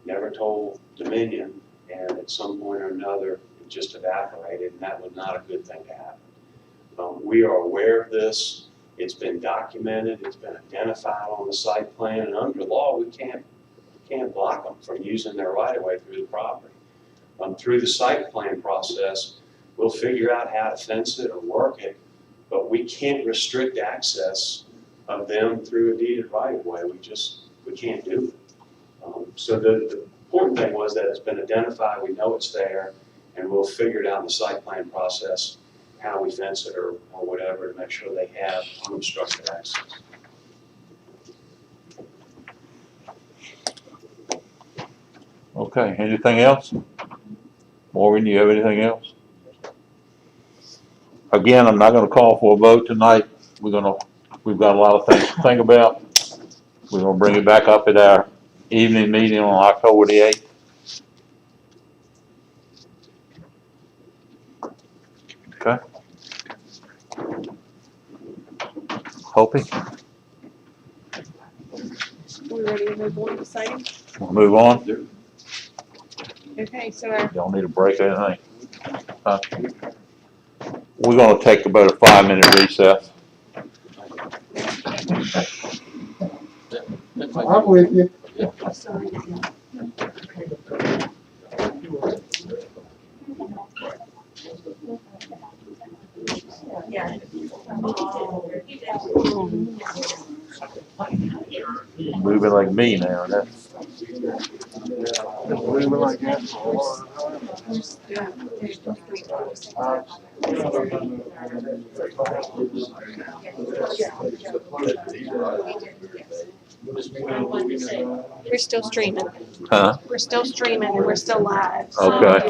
never told Dominion, and at some point or another, it just evaporated, and that was not a good thing to happen. We are aware of this. It's been documented. It's been identified on the site plan, and under law, we can't block them from using their right-of-way through the property. Through the site plan process, we'll figure out how to fence it or work it, but we can't restrict access of them through a deeded right-of-way. We can't do it. So the important thing was that it's been identified, we know it's there, and we'll figure it out in the site plan process, how we fence it or whatever to make sure they have unobstructed access. Okay, anything else? Morgan, do you have anything else? Again, I'm not gonna call for a vote tonight. We've got a lot of things to think about. We're gonna bring it back up at our evening meeting on October the 8th. Okay. Hopi, We ready to move on to citing? we'll move on. Okay, so our Y'all need a break or anything? Huh? We're gonna take about a 5-minute recess. I'm with you. Yeah. Moving like me now, that's. Moving like that for a while. We're still streaming. Huh? We're still streaming and we're still live. Okay.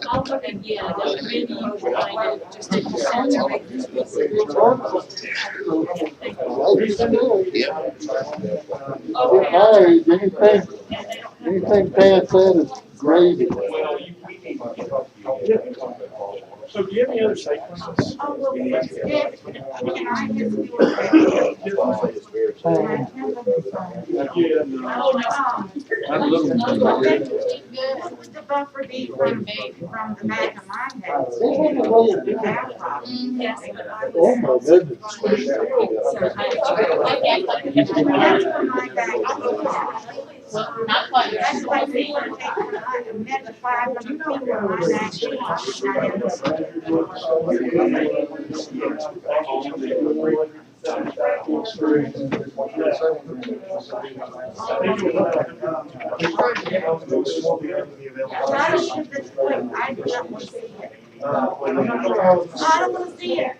I'll look again, maybe you can find it just in Anything past that is gravy. So do you have any other site plans? The buffer be from the back of my house. Yes. Oh, my goodness. That's for my back. Not quite. That's why they want to take the 500 feet from my back. Try to ship this quick. I do not want to see it. I don't want to see it.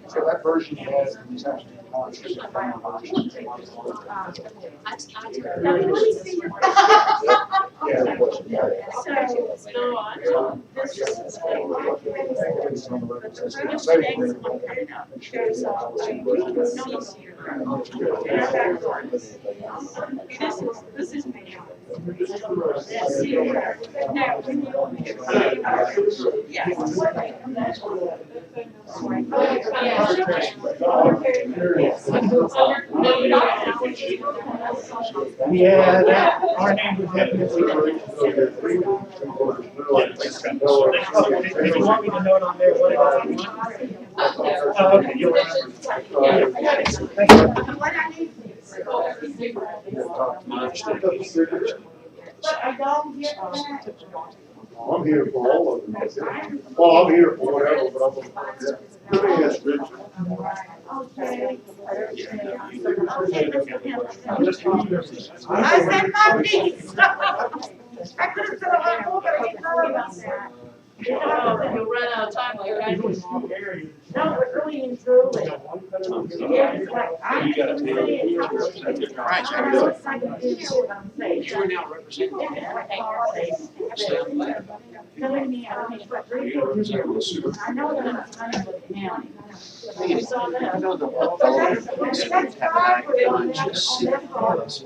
So that version has. This is me. Yeah, that, our name would definitely. If you want me to note on there what it is you want. Oh, okay, you'll remember. Thank you. What I need. But I don't get that. I'm here for all of them. Well, I'm here for whatever, but I'm. Let me ask Richard. Okay. I said my niece. I could have said a lot more, but I didn't know about that. You'll run out of time like I do. No, but really and truly. Yeah, it's like, I can't say it. I know it's like a big deal, I'm saying. You are now representing. Telling me, I don't know what really. I know that I'm running with the county. You saw that? I know the But that's property on that, part.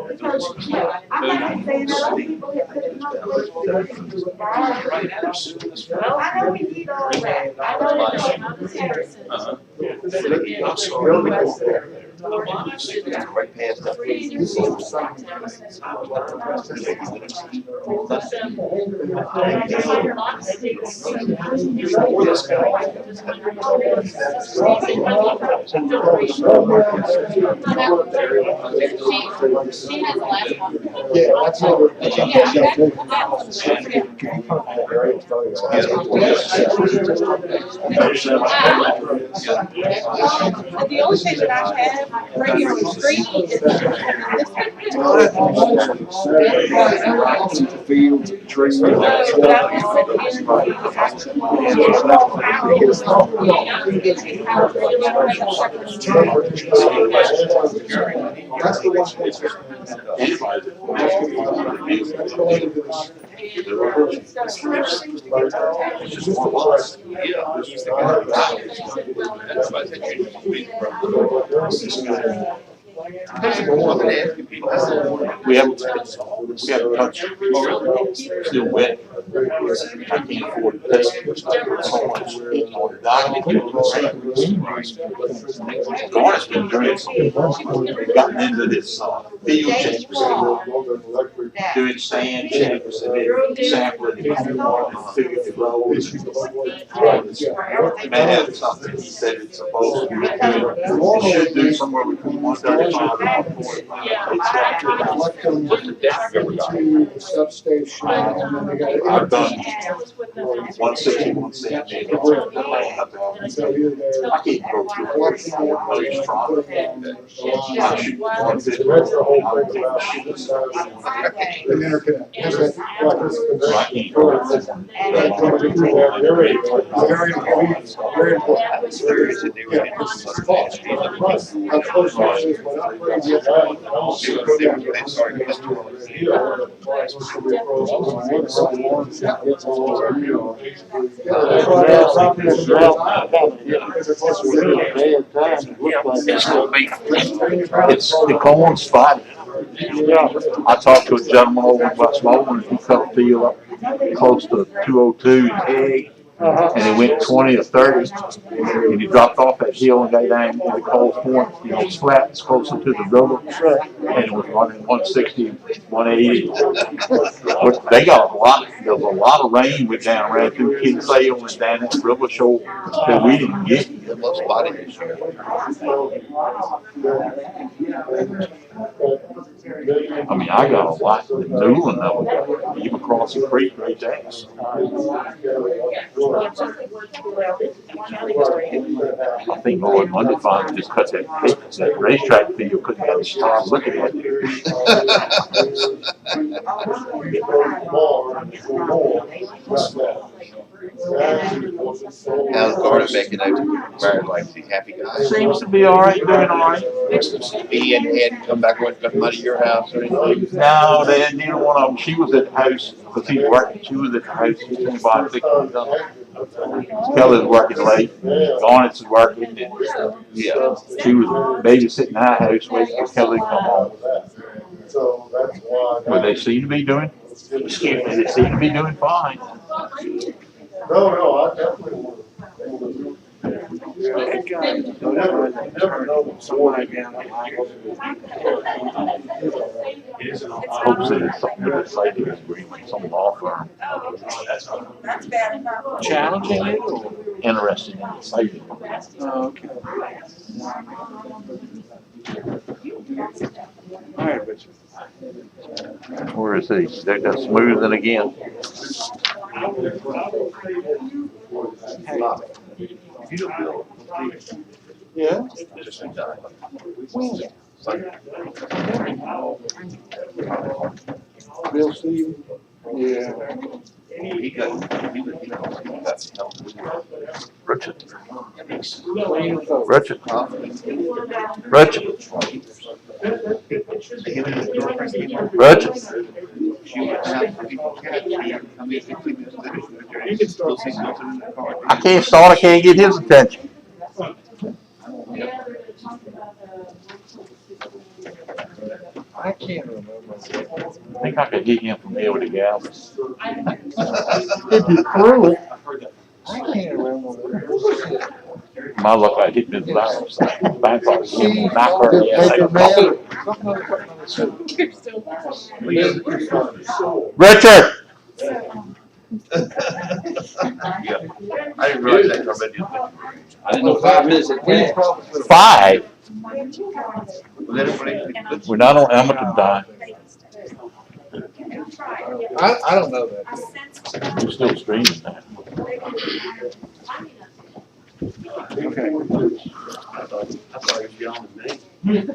Because, yeah, I'm not saying that other people get put well, I know we need all that. I know it's Harrison. I'm sorry. Right past that. She has the last one. Yeah, that's all. The only thing that I have right here on the screen is The fields, the trees. That's the We haven't touched, still wet. I can't afford to take so much heat on the document. Garnet's been doing some, gotten into this, field checks, doing sand checks and then sampling the food the roads. Man had something, he said it's supposed to be doing, it should do somewhere between 135 and 145. Substation, and then they got. I've done 160, 170. So either they're. I can't go through all these problems. I shoot 150. That's the whole thing about the interconnect. Is that like this convention? Very important. Very important. Very important. Yeah, it's cost. How close it is, what upgrades you have. It's the corn spot. I talked to a gentleman over in Westmoreland, he cut a field up close to 202 and he went 20 to 30 and he dropped off that hill and got down to the Coles Point, it's flat, it's closer to the river, and it was running 160, 180. But they got there was a lot of rain went down around through Kinsale and down that river shore that we didn't get. I mean, I got a lot in Newland of it, even across the creek right there. I think Lord Monday finally just cut that racetrack field, couldn't have stopped looking at it. How's Garnet making out? Like, is he happy guy? Seems to be all right, doing all right. He hadn't come back and come out of your house or anything? No, they didn't, neither one of them. She was at the house, because he's working, she was at the house, she was about 6 months up. Kelly's working late, Garnet's working, and, yeah, she was babysitting our house waiting for Kelly to come home. But they seem to be doing, they seem to be doing fine. No, I definitely will. Never know what's going on. Hopes that it's something with a siting agreement, some law firm. That's bad enough. Challenging it or interested in the siting? Oh, okay. All right, Richard. Where is he? They're just smoothing again. Yeah? Bill Steve? Yeah. He got Richard. Richard. Richard. Richard. I can't start, I can't get his attention. I can't remember. I think I could get him from here with the gallows. If you threw it. I can't remember. My luck, I hit his balance. Back on See, knock her in. Richard! I didn't realize that already. I didn't know 5 minutes had passed. 5? We're not on Edmonton time. I don't know that. We're still streaming that. Okay. I thought he was yelling at me.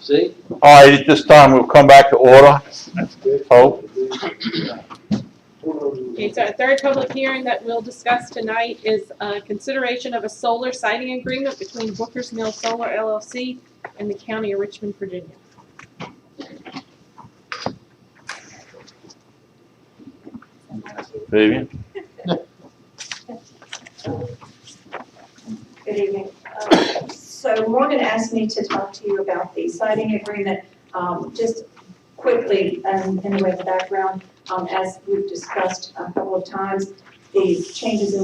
See? All right, at this time, we'll come back to order. Hope. Okay, so our third public hearing that we'll discuss tonight is consideration of a solar siting agreement between Booker's Mill Solar LLC and the County of Richmond, Virginia. Vivian? Good evening. So So Morgan asked me to talk to you about the siding agreement, just quickly, in the way of the background, as we've discussed a couple of times, the changes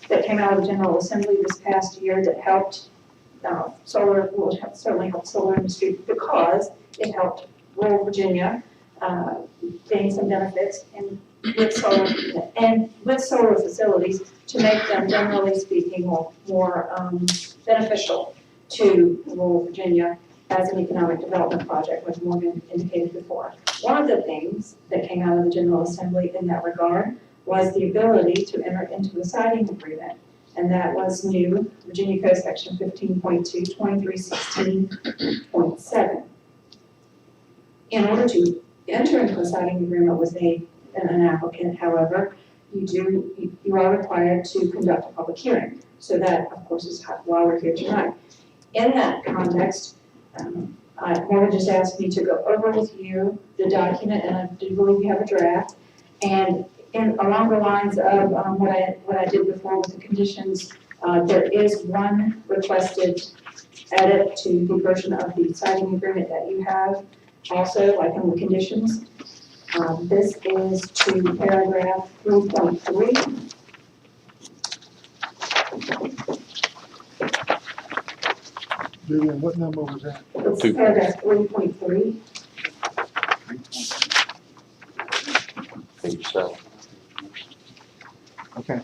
that came out of the General Assembly this past year that helped solar, will certainly help solar industry because it helped rural Virginia gain some benefits with solar facilities to make them, generally speaking, more beneficial to rural Virginia as an economic development project, as Morgan indicated before. One of the things that came out of the General Assembly in that regard was the ability to enter into a siding agreement. And that was new Virginia Code Section 15.2, 2316.7. In order to enter into a siding agreement with an applicant, however, you are required to conduct a public hearing. So that, of course, is why we're here tonight. In that context, Morgan just asked me to go over with you the document, and I do believe you have a draft. And along the lines of what I did before with the conditions, there is one requested edit to the version of the siding agreement that you have. Also, like in the conditions, this is to paragraph 3.3. Vivian, what number was that? It's paragraph 3.3. Page 7. Okay.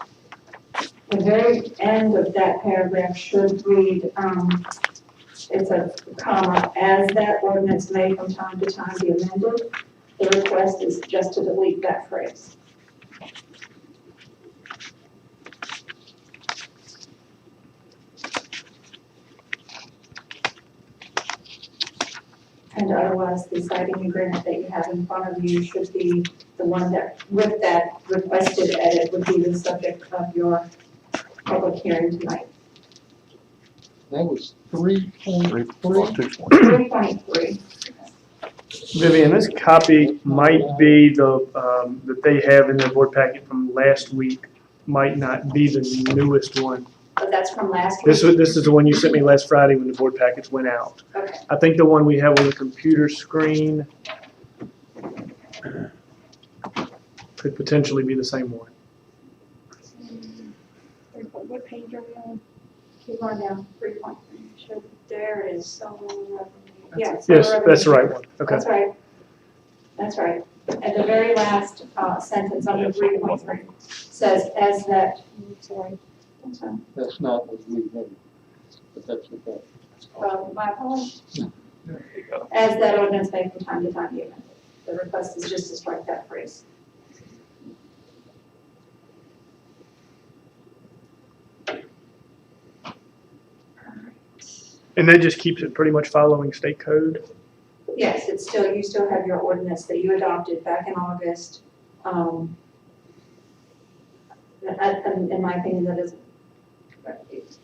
The very end of that paragraph should read, it's a comma, as that ordinance may from time to time be amended. The request is just to delete that phrase. And otherwise, the siding agreement that you have in front of you should be the one that, with that requested edit, would be the subject of your public hearing tonight. That was 3.3. 3.3. Vivian, this copy might be the, that they have in their board packet from last week, might not be the newest one. But that's from last week? This is the one you sent me last Friday when the board packets went out. Okay. I think the one we have on the computer screen could potentially be the same one. What page are we on? Keep going down, 3.3. Sure, there it is. So, yeah. Yes, that's the right one. Okay. That's right. That's right. At the very last sentence under 3.3 says, as that, sorry. That's not what we had, but that's okay. Well, my apologies. As that ordinance may from time to time be amended. The request is just to strike that phrase. And that just keeps it pretty much following state code? Yes, it's still, you still have your ordinance that you adopted back in August. In my opinion, that doesn't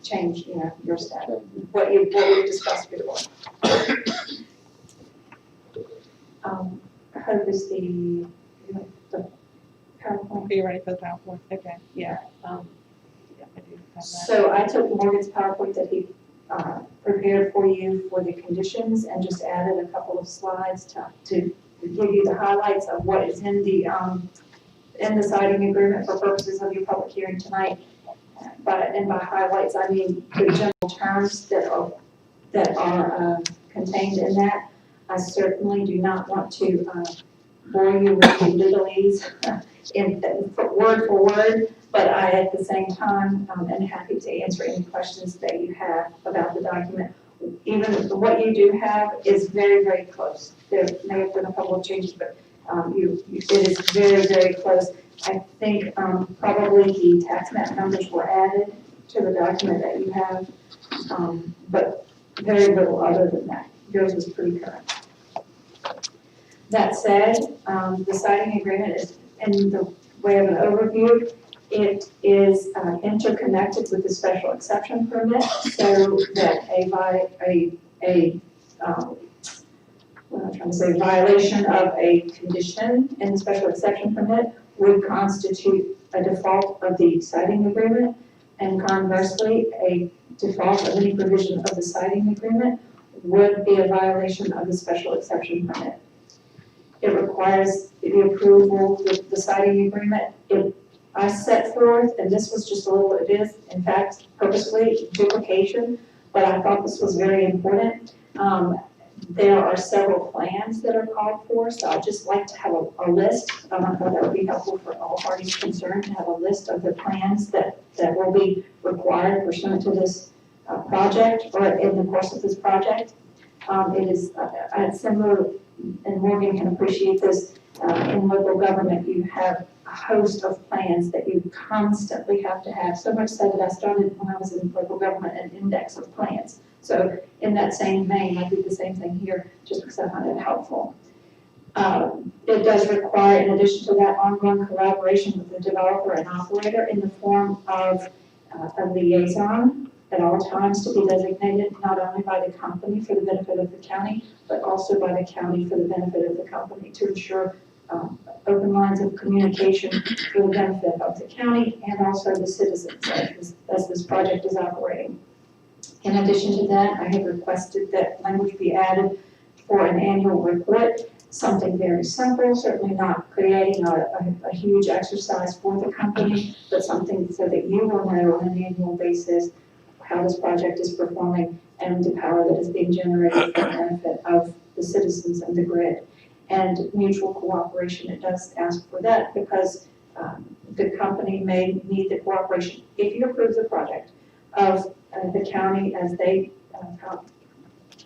change, your staff, what we discussed before. Hope is the PowerPoint. Are you ready for the PowerPoint? Okay, yeah. Yeah, I do have that. So I took Morgan's PowerPoint that he prepared for you for the conditions and just added a couple of slides to give you the highlights of what is in the siding agreement for purposes of your public hearing tonight. And by highlights, I mean the general terms that are contained in that. I certainly do not want to bore you with the legalese word for word, but I, at the same time, am happy to answer any questions that you have about the document. Even what you do have is very, very close. There may have been a couple of changes, but it is very, very close. I think probably the tax map numbers were added to the document that you have, but very little other than that. Yours was pretty current. That said, the siding agreement is, in the way of an overview, it is interconnected with the special exception permit, so that violation of a condition in the special exception permit would constitute a default of the siding agreement, and conversely, a default of any provision of the siding agreement would be a violation of the special exception permit. It requires the approval of the siding agreement. I set forth, and this was just a little, it is, in fact, purposely duplication, but I thought this was very important. There are several plans that are called for, so I'd just like to have a list. I thought that would be helpful for all parties concerned to have a list of the plans that will be required pursuant to this project or in the course of this project. It is similar, and Morgan can appreciate this, in local government, you have a host of plans that you constantly have to have. So much so that I started when I was in local government an index of plans. So in that same vein, I do the same thing here just because I find it helpful. It does require, in addition to that, ongoing collaboration with the developer and operator in the form of a liaison at all times to be designated not only by the company for the benefit of the county, but also by the county for the benefit of the company to ensure open lines of communication for the benefit of the county and also the citizens as this project is operating. In addition to that, I have requested that language be added for an annual report, something very simple, certainly not creating a huge exercise for the company, but something so that you will know on an annual basis how this project is performing and the power that is being generated for the benefit of the citizens and the grid. And mutual cooperation, it does ask for that because the company may need the cooperation, if you approve the project, of the county as they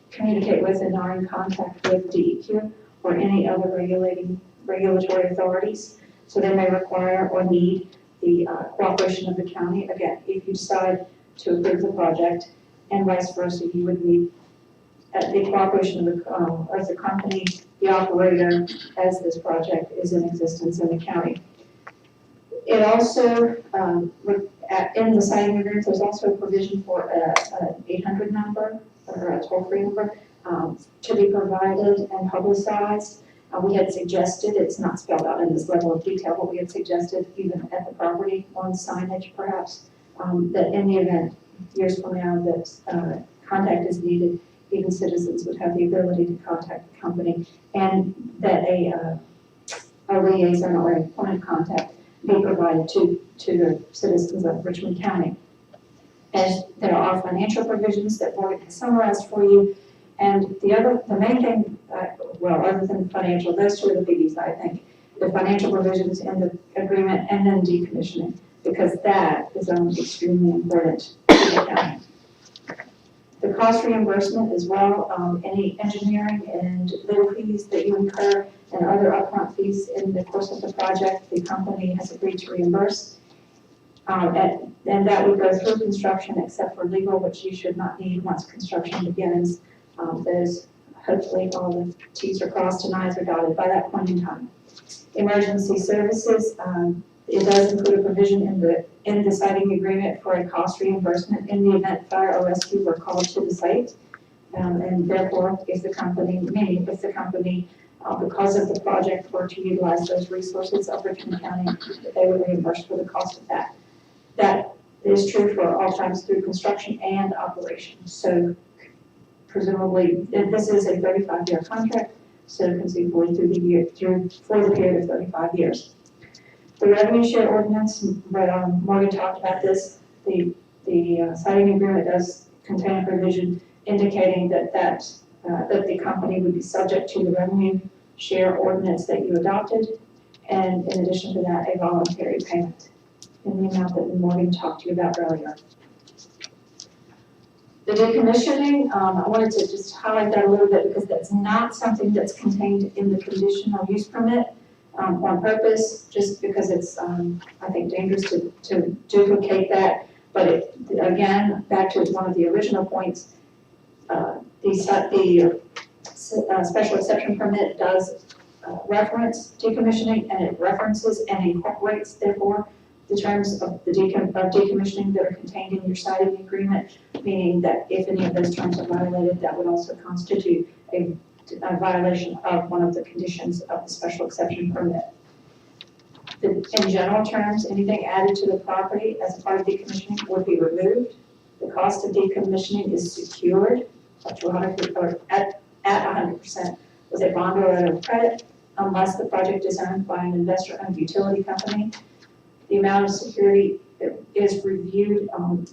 communicate with and are in contact with DEQ or any other regulatory authorities. So they may require or need the cooperation of the county. Again, if you decide to approve the project and vice versa, you would need the cooperation of the company, the operator, as this project is in existence in the county. It also, in the siding agreement, there's also a provision for an 800 number or a toll-free number to be provided and publicized. We had suggested, it's not spelled out in this level of detail, but we had suggested even at the property on signage perhaps, that in the event years from now that contact is needed, even citizens would have the ability to contact the company and that a liaison or a point of contact be provided to the citizens of Richmond County. And there are financial provisions that Morgan has summarized for you. And the main thing, well, other than financial, those two are the biggies, I think. The financial provisions in the agreement and then decommissioning, because that is extremely important to the county. The cost reimbursement as well, any engineering and legal fees that you incur and other upfront fees in the course of the project, the company has agreed to reimburse. And that would go through construction except for legal, which you should not need once construction begins. Those, hopefully all the T's are crossed and I's are dotted by that point in time. Emergency services, it does include a provision in the siding agreement for a cost reimbursement in the event fire or rescue were called to the site. And therefore, if the company, because of the project were to utilize those resources of Richmond County, they would reimburse for the cost of that. That is true for all times through construction and operation. So presumably, this is a 35-year contract, so conceivably for the period of 35 years. The revenue share ordinance, Morgan talked about this. The siding agreement does contain a provision indicating that the company would be subject to the revenue share ordinance that you adopted, and in addition to that, a voluntary payment in the amount that Morgan talked to you about earlier. The decommissioning, I wanted to just highlight that a little bit because that's not something that's contained in the conditional use permit on purpose, just because it's, I think, dangerous to duplicate that. But again, back to one of the original points, the special exception permit does reference decommissioning, and it references and incorporates, therefore, the terms of decommissioning that are contained in your siding agreement, meaning that if any of those terms are violated, that would also constitute a violation of one of the conditions of the special exception permit. In general terms, anything added to the property as a part of decommissioning would be removed The cost of decommissioning is secured up to 100%, or at 100% with a bond or letter of credit unless the project is owned by an investor-owned utility company. The amount of security is reviewed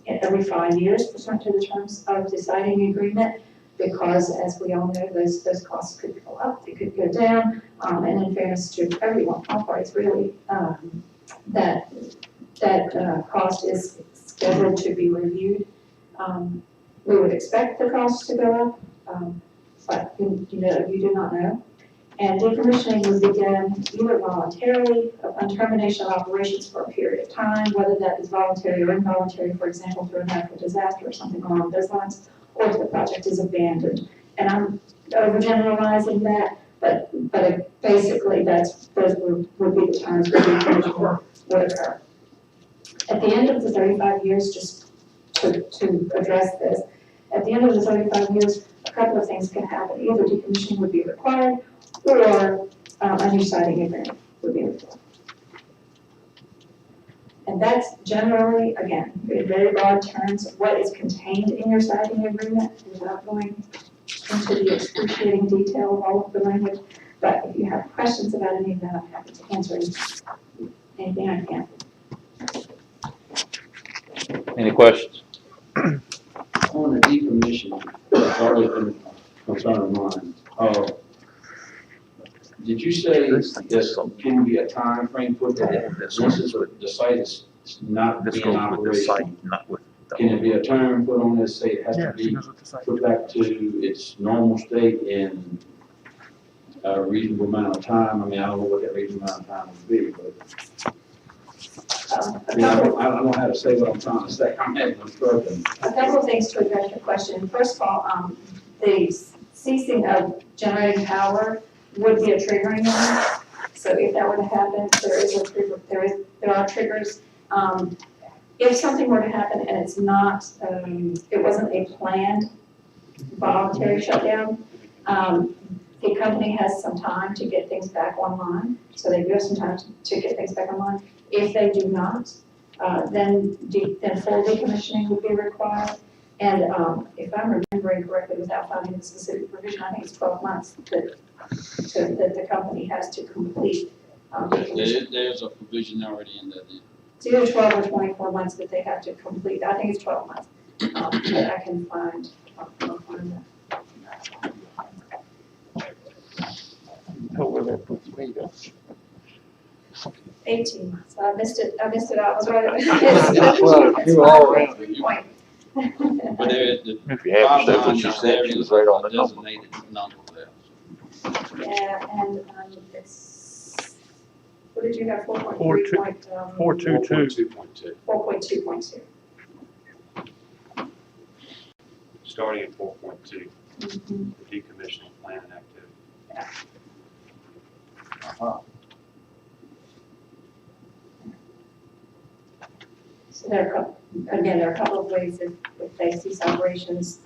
every 5 years pursuant to the terms of the siding agreement, because as we all know, those costs could go up, they could go down, and in fairness to everyone, all parties really, that cost is scheduled to be reviewed. We would expect the costs to go up, but you do not know. And decommissioning would begin either voluntarily upon termination of operations for a period of time, whether that is voluntary or involuntary, for example, through a natural disaster or something along those lines, or if the project is abandoned. And I'm overgeneralizing that, but basically those would be the times where decommissioning would occur. At the end of the 35 years, just to address this, at the end of the 35 years, a couple of things can happen. Either decommissioning would be required, or a new siding agreement would be required. And that's generally, again, in very broad terms, what is contained in your siding agreement, without going into the excruciating detail of all of the language. But if you have questions about any of that, I'm happy to answer anything I can. Any questions? On the decommissioning, that's always been a concern of mine. Did you say there's can be a time frame put that once the site is not being operational? Can it be a term put on this, say it has to be put back to its normal state in a reasonable amount of time? I mean, I don't know what that reasonable amount of time would be, but I mean, I don't know how to say what I'm trying to say. I'm struggling. A couple of things to address your question. First of all, the ceasing of generating power would be a triggering event. So if that were to happen, there is a trigger. There are triggers. If something were to happen and it's not, it wasn't a planned voluntary shutdown, the company has some time to get things back online. So they do have some time to get things back online. If they do not, then full decommissioning would be required. And if I'm remembering correctly, without finding the specific provision, I think it's 12 months that the company has to complete. There's a provision already in there. It's either 12 or 24 months that they have to complete. I think it's 12 months. But I can find that. Where that puts me, 18 months. I missed it. I was right. Well, you were all around. Point. But If you have to say what she said, she was right on the number. Designated number there. Yeah, and it's, what did you have, 4.3 point? 422. 4.2.2. Starting at 4.2, the decommissioning plan and activity. So there are a couple of ways if they cease operations.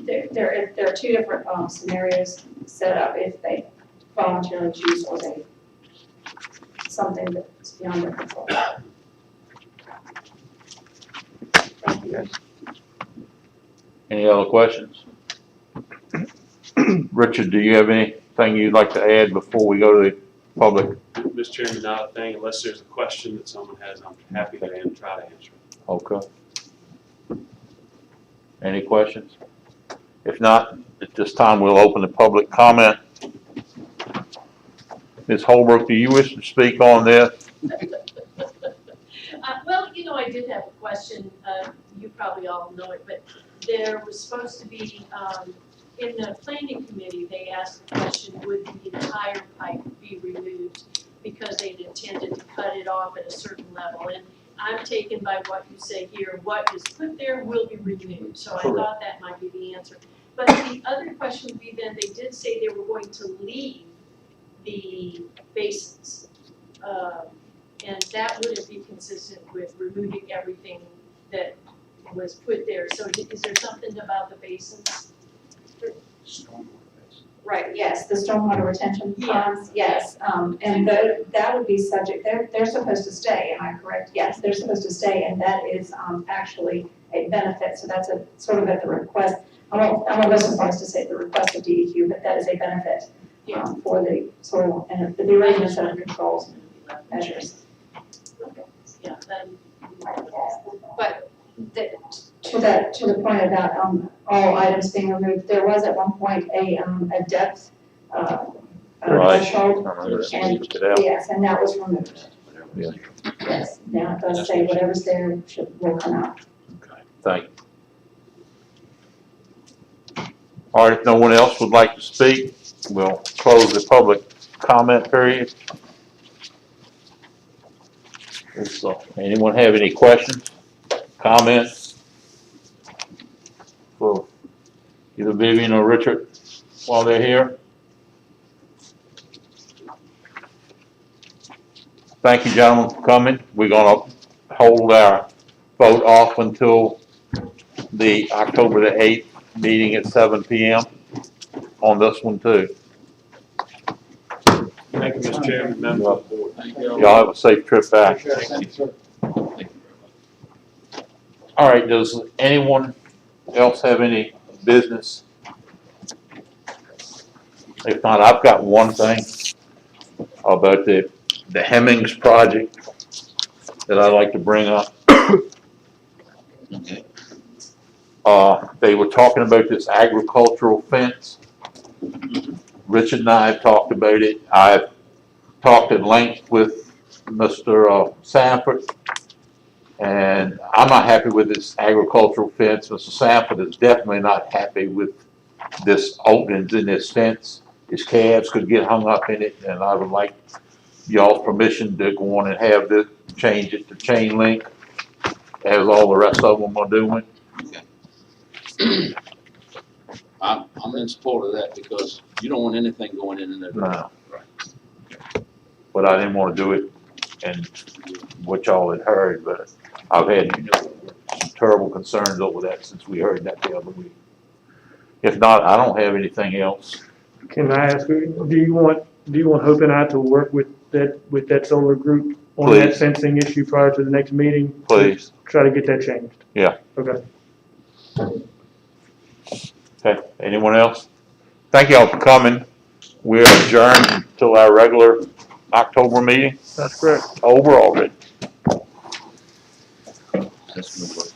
There are two different scenarios set up if they voluntarily choose or they something that's beyond their control. Thank you. Any other questions? Richard, do you have anything you'd like to add before we go to the public? Mr. Chairman, not a thing, unless there's a question that someone has, I'm happy to try to answer it. Okay. Any questions? If not, at this time, we'll open the public comment. Ms. Holbrook, do you wish to speak on this? Well, I did have a question. You probably all know it, but there was supposed to be, in the planning committee, they asked the question, would the entire pipe be removed? Because they'd intended to cut it off at a certain level. And I'm taken by what you say here, what is put there will be removed. So I thought that might be the answer. But the other question would be then, they did say they were going to leave the basins. And that wouldn't be consistent with removing everything that was put there. So is there something about the basins? Right, yes, the stormwater retention Yeah. ponds, yes, and that would be subject, they're supposed to stay, am I correct? Yes, they're supposed to stay, and that is, actually a benefit, so that's a, sort of at the request, I won't go so far as to say the request of DEQ, but that is a benefit, for the soil and the erosion and controls measures. Yeah, then, But to the point about, all items being removed, there was at one point a depth, Right. threshold. I remember that. And, Took it out. yes, and that was removed. Yeah. Yes, now it does say whatever's there will come out. Thank you. All right, if no one else would like to speak, we'll close the public comment period. Anyone have any questions, comments for either Vivian or Richard while they're here? Thank you, gentlemen, for coming. We're gonna hold our vote off until the October the 8th meeting at 7 PM on this one too. Thank you, Mr. Chairman, members of the board. Thank you. Y'all have a safe trip back. Thank you. All right, does anyone else have any business? If not, I've got one thing about the Hemmings project that I'd like to bring up. Okay. They were talking about this agricultural fence. Richard and I have talked about it. I've talked at length with Mr. Sanford, and I'm not happy with this agricultural fence. Mr. Sanford is definitely not happy with this openings in this fence. His calves could get hung up in it, and I would like y'all's permission to go on and have this, change it to chain link, as all the rest of them are doing. I'm in support of that because you don't want anything going in there. No. But I didn't want to do it, and what y'all had heard, but I've had terrible concerns over that since we heard that the other week. If not, I don't have anything else. Can I ask, do you want Hope and I to work with that solar group on that Please. fencing issue prior to the next meeting? Please. Try to get that changed. Yeah. Okay. Okay, anyone else? Thank y'all for coming. We're adjourned until our regular October meeting. That's correct. Over already. That's good work.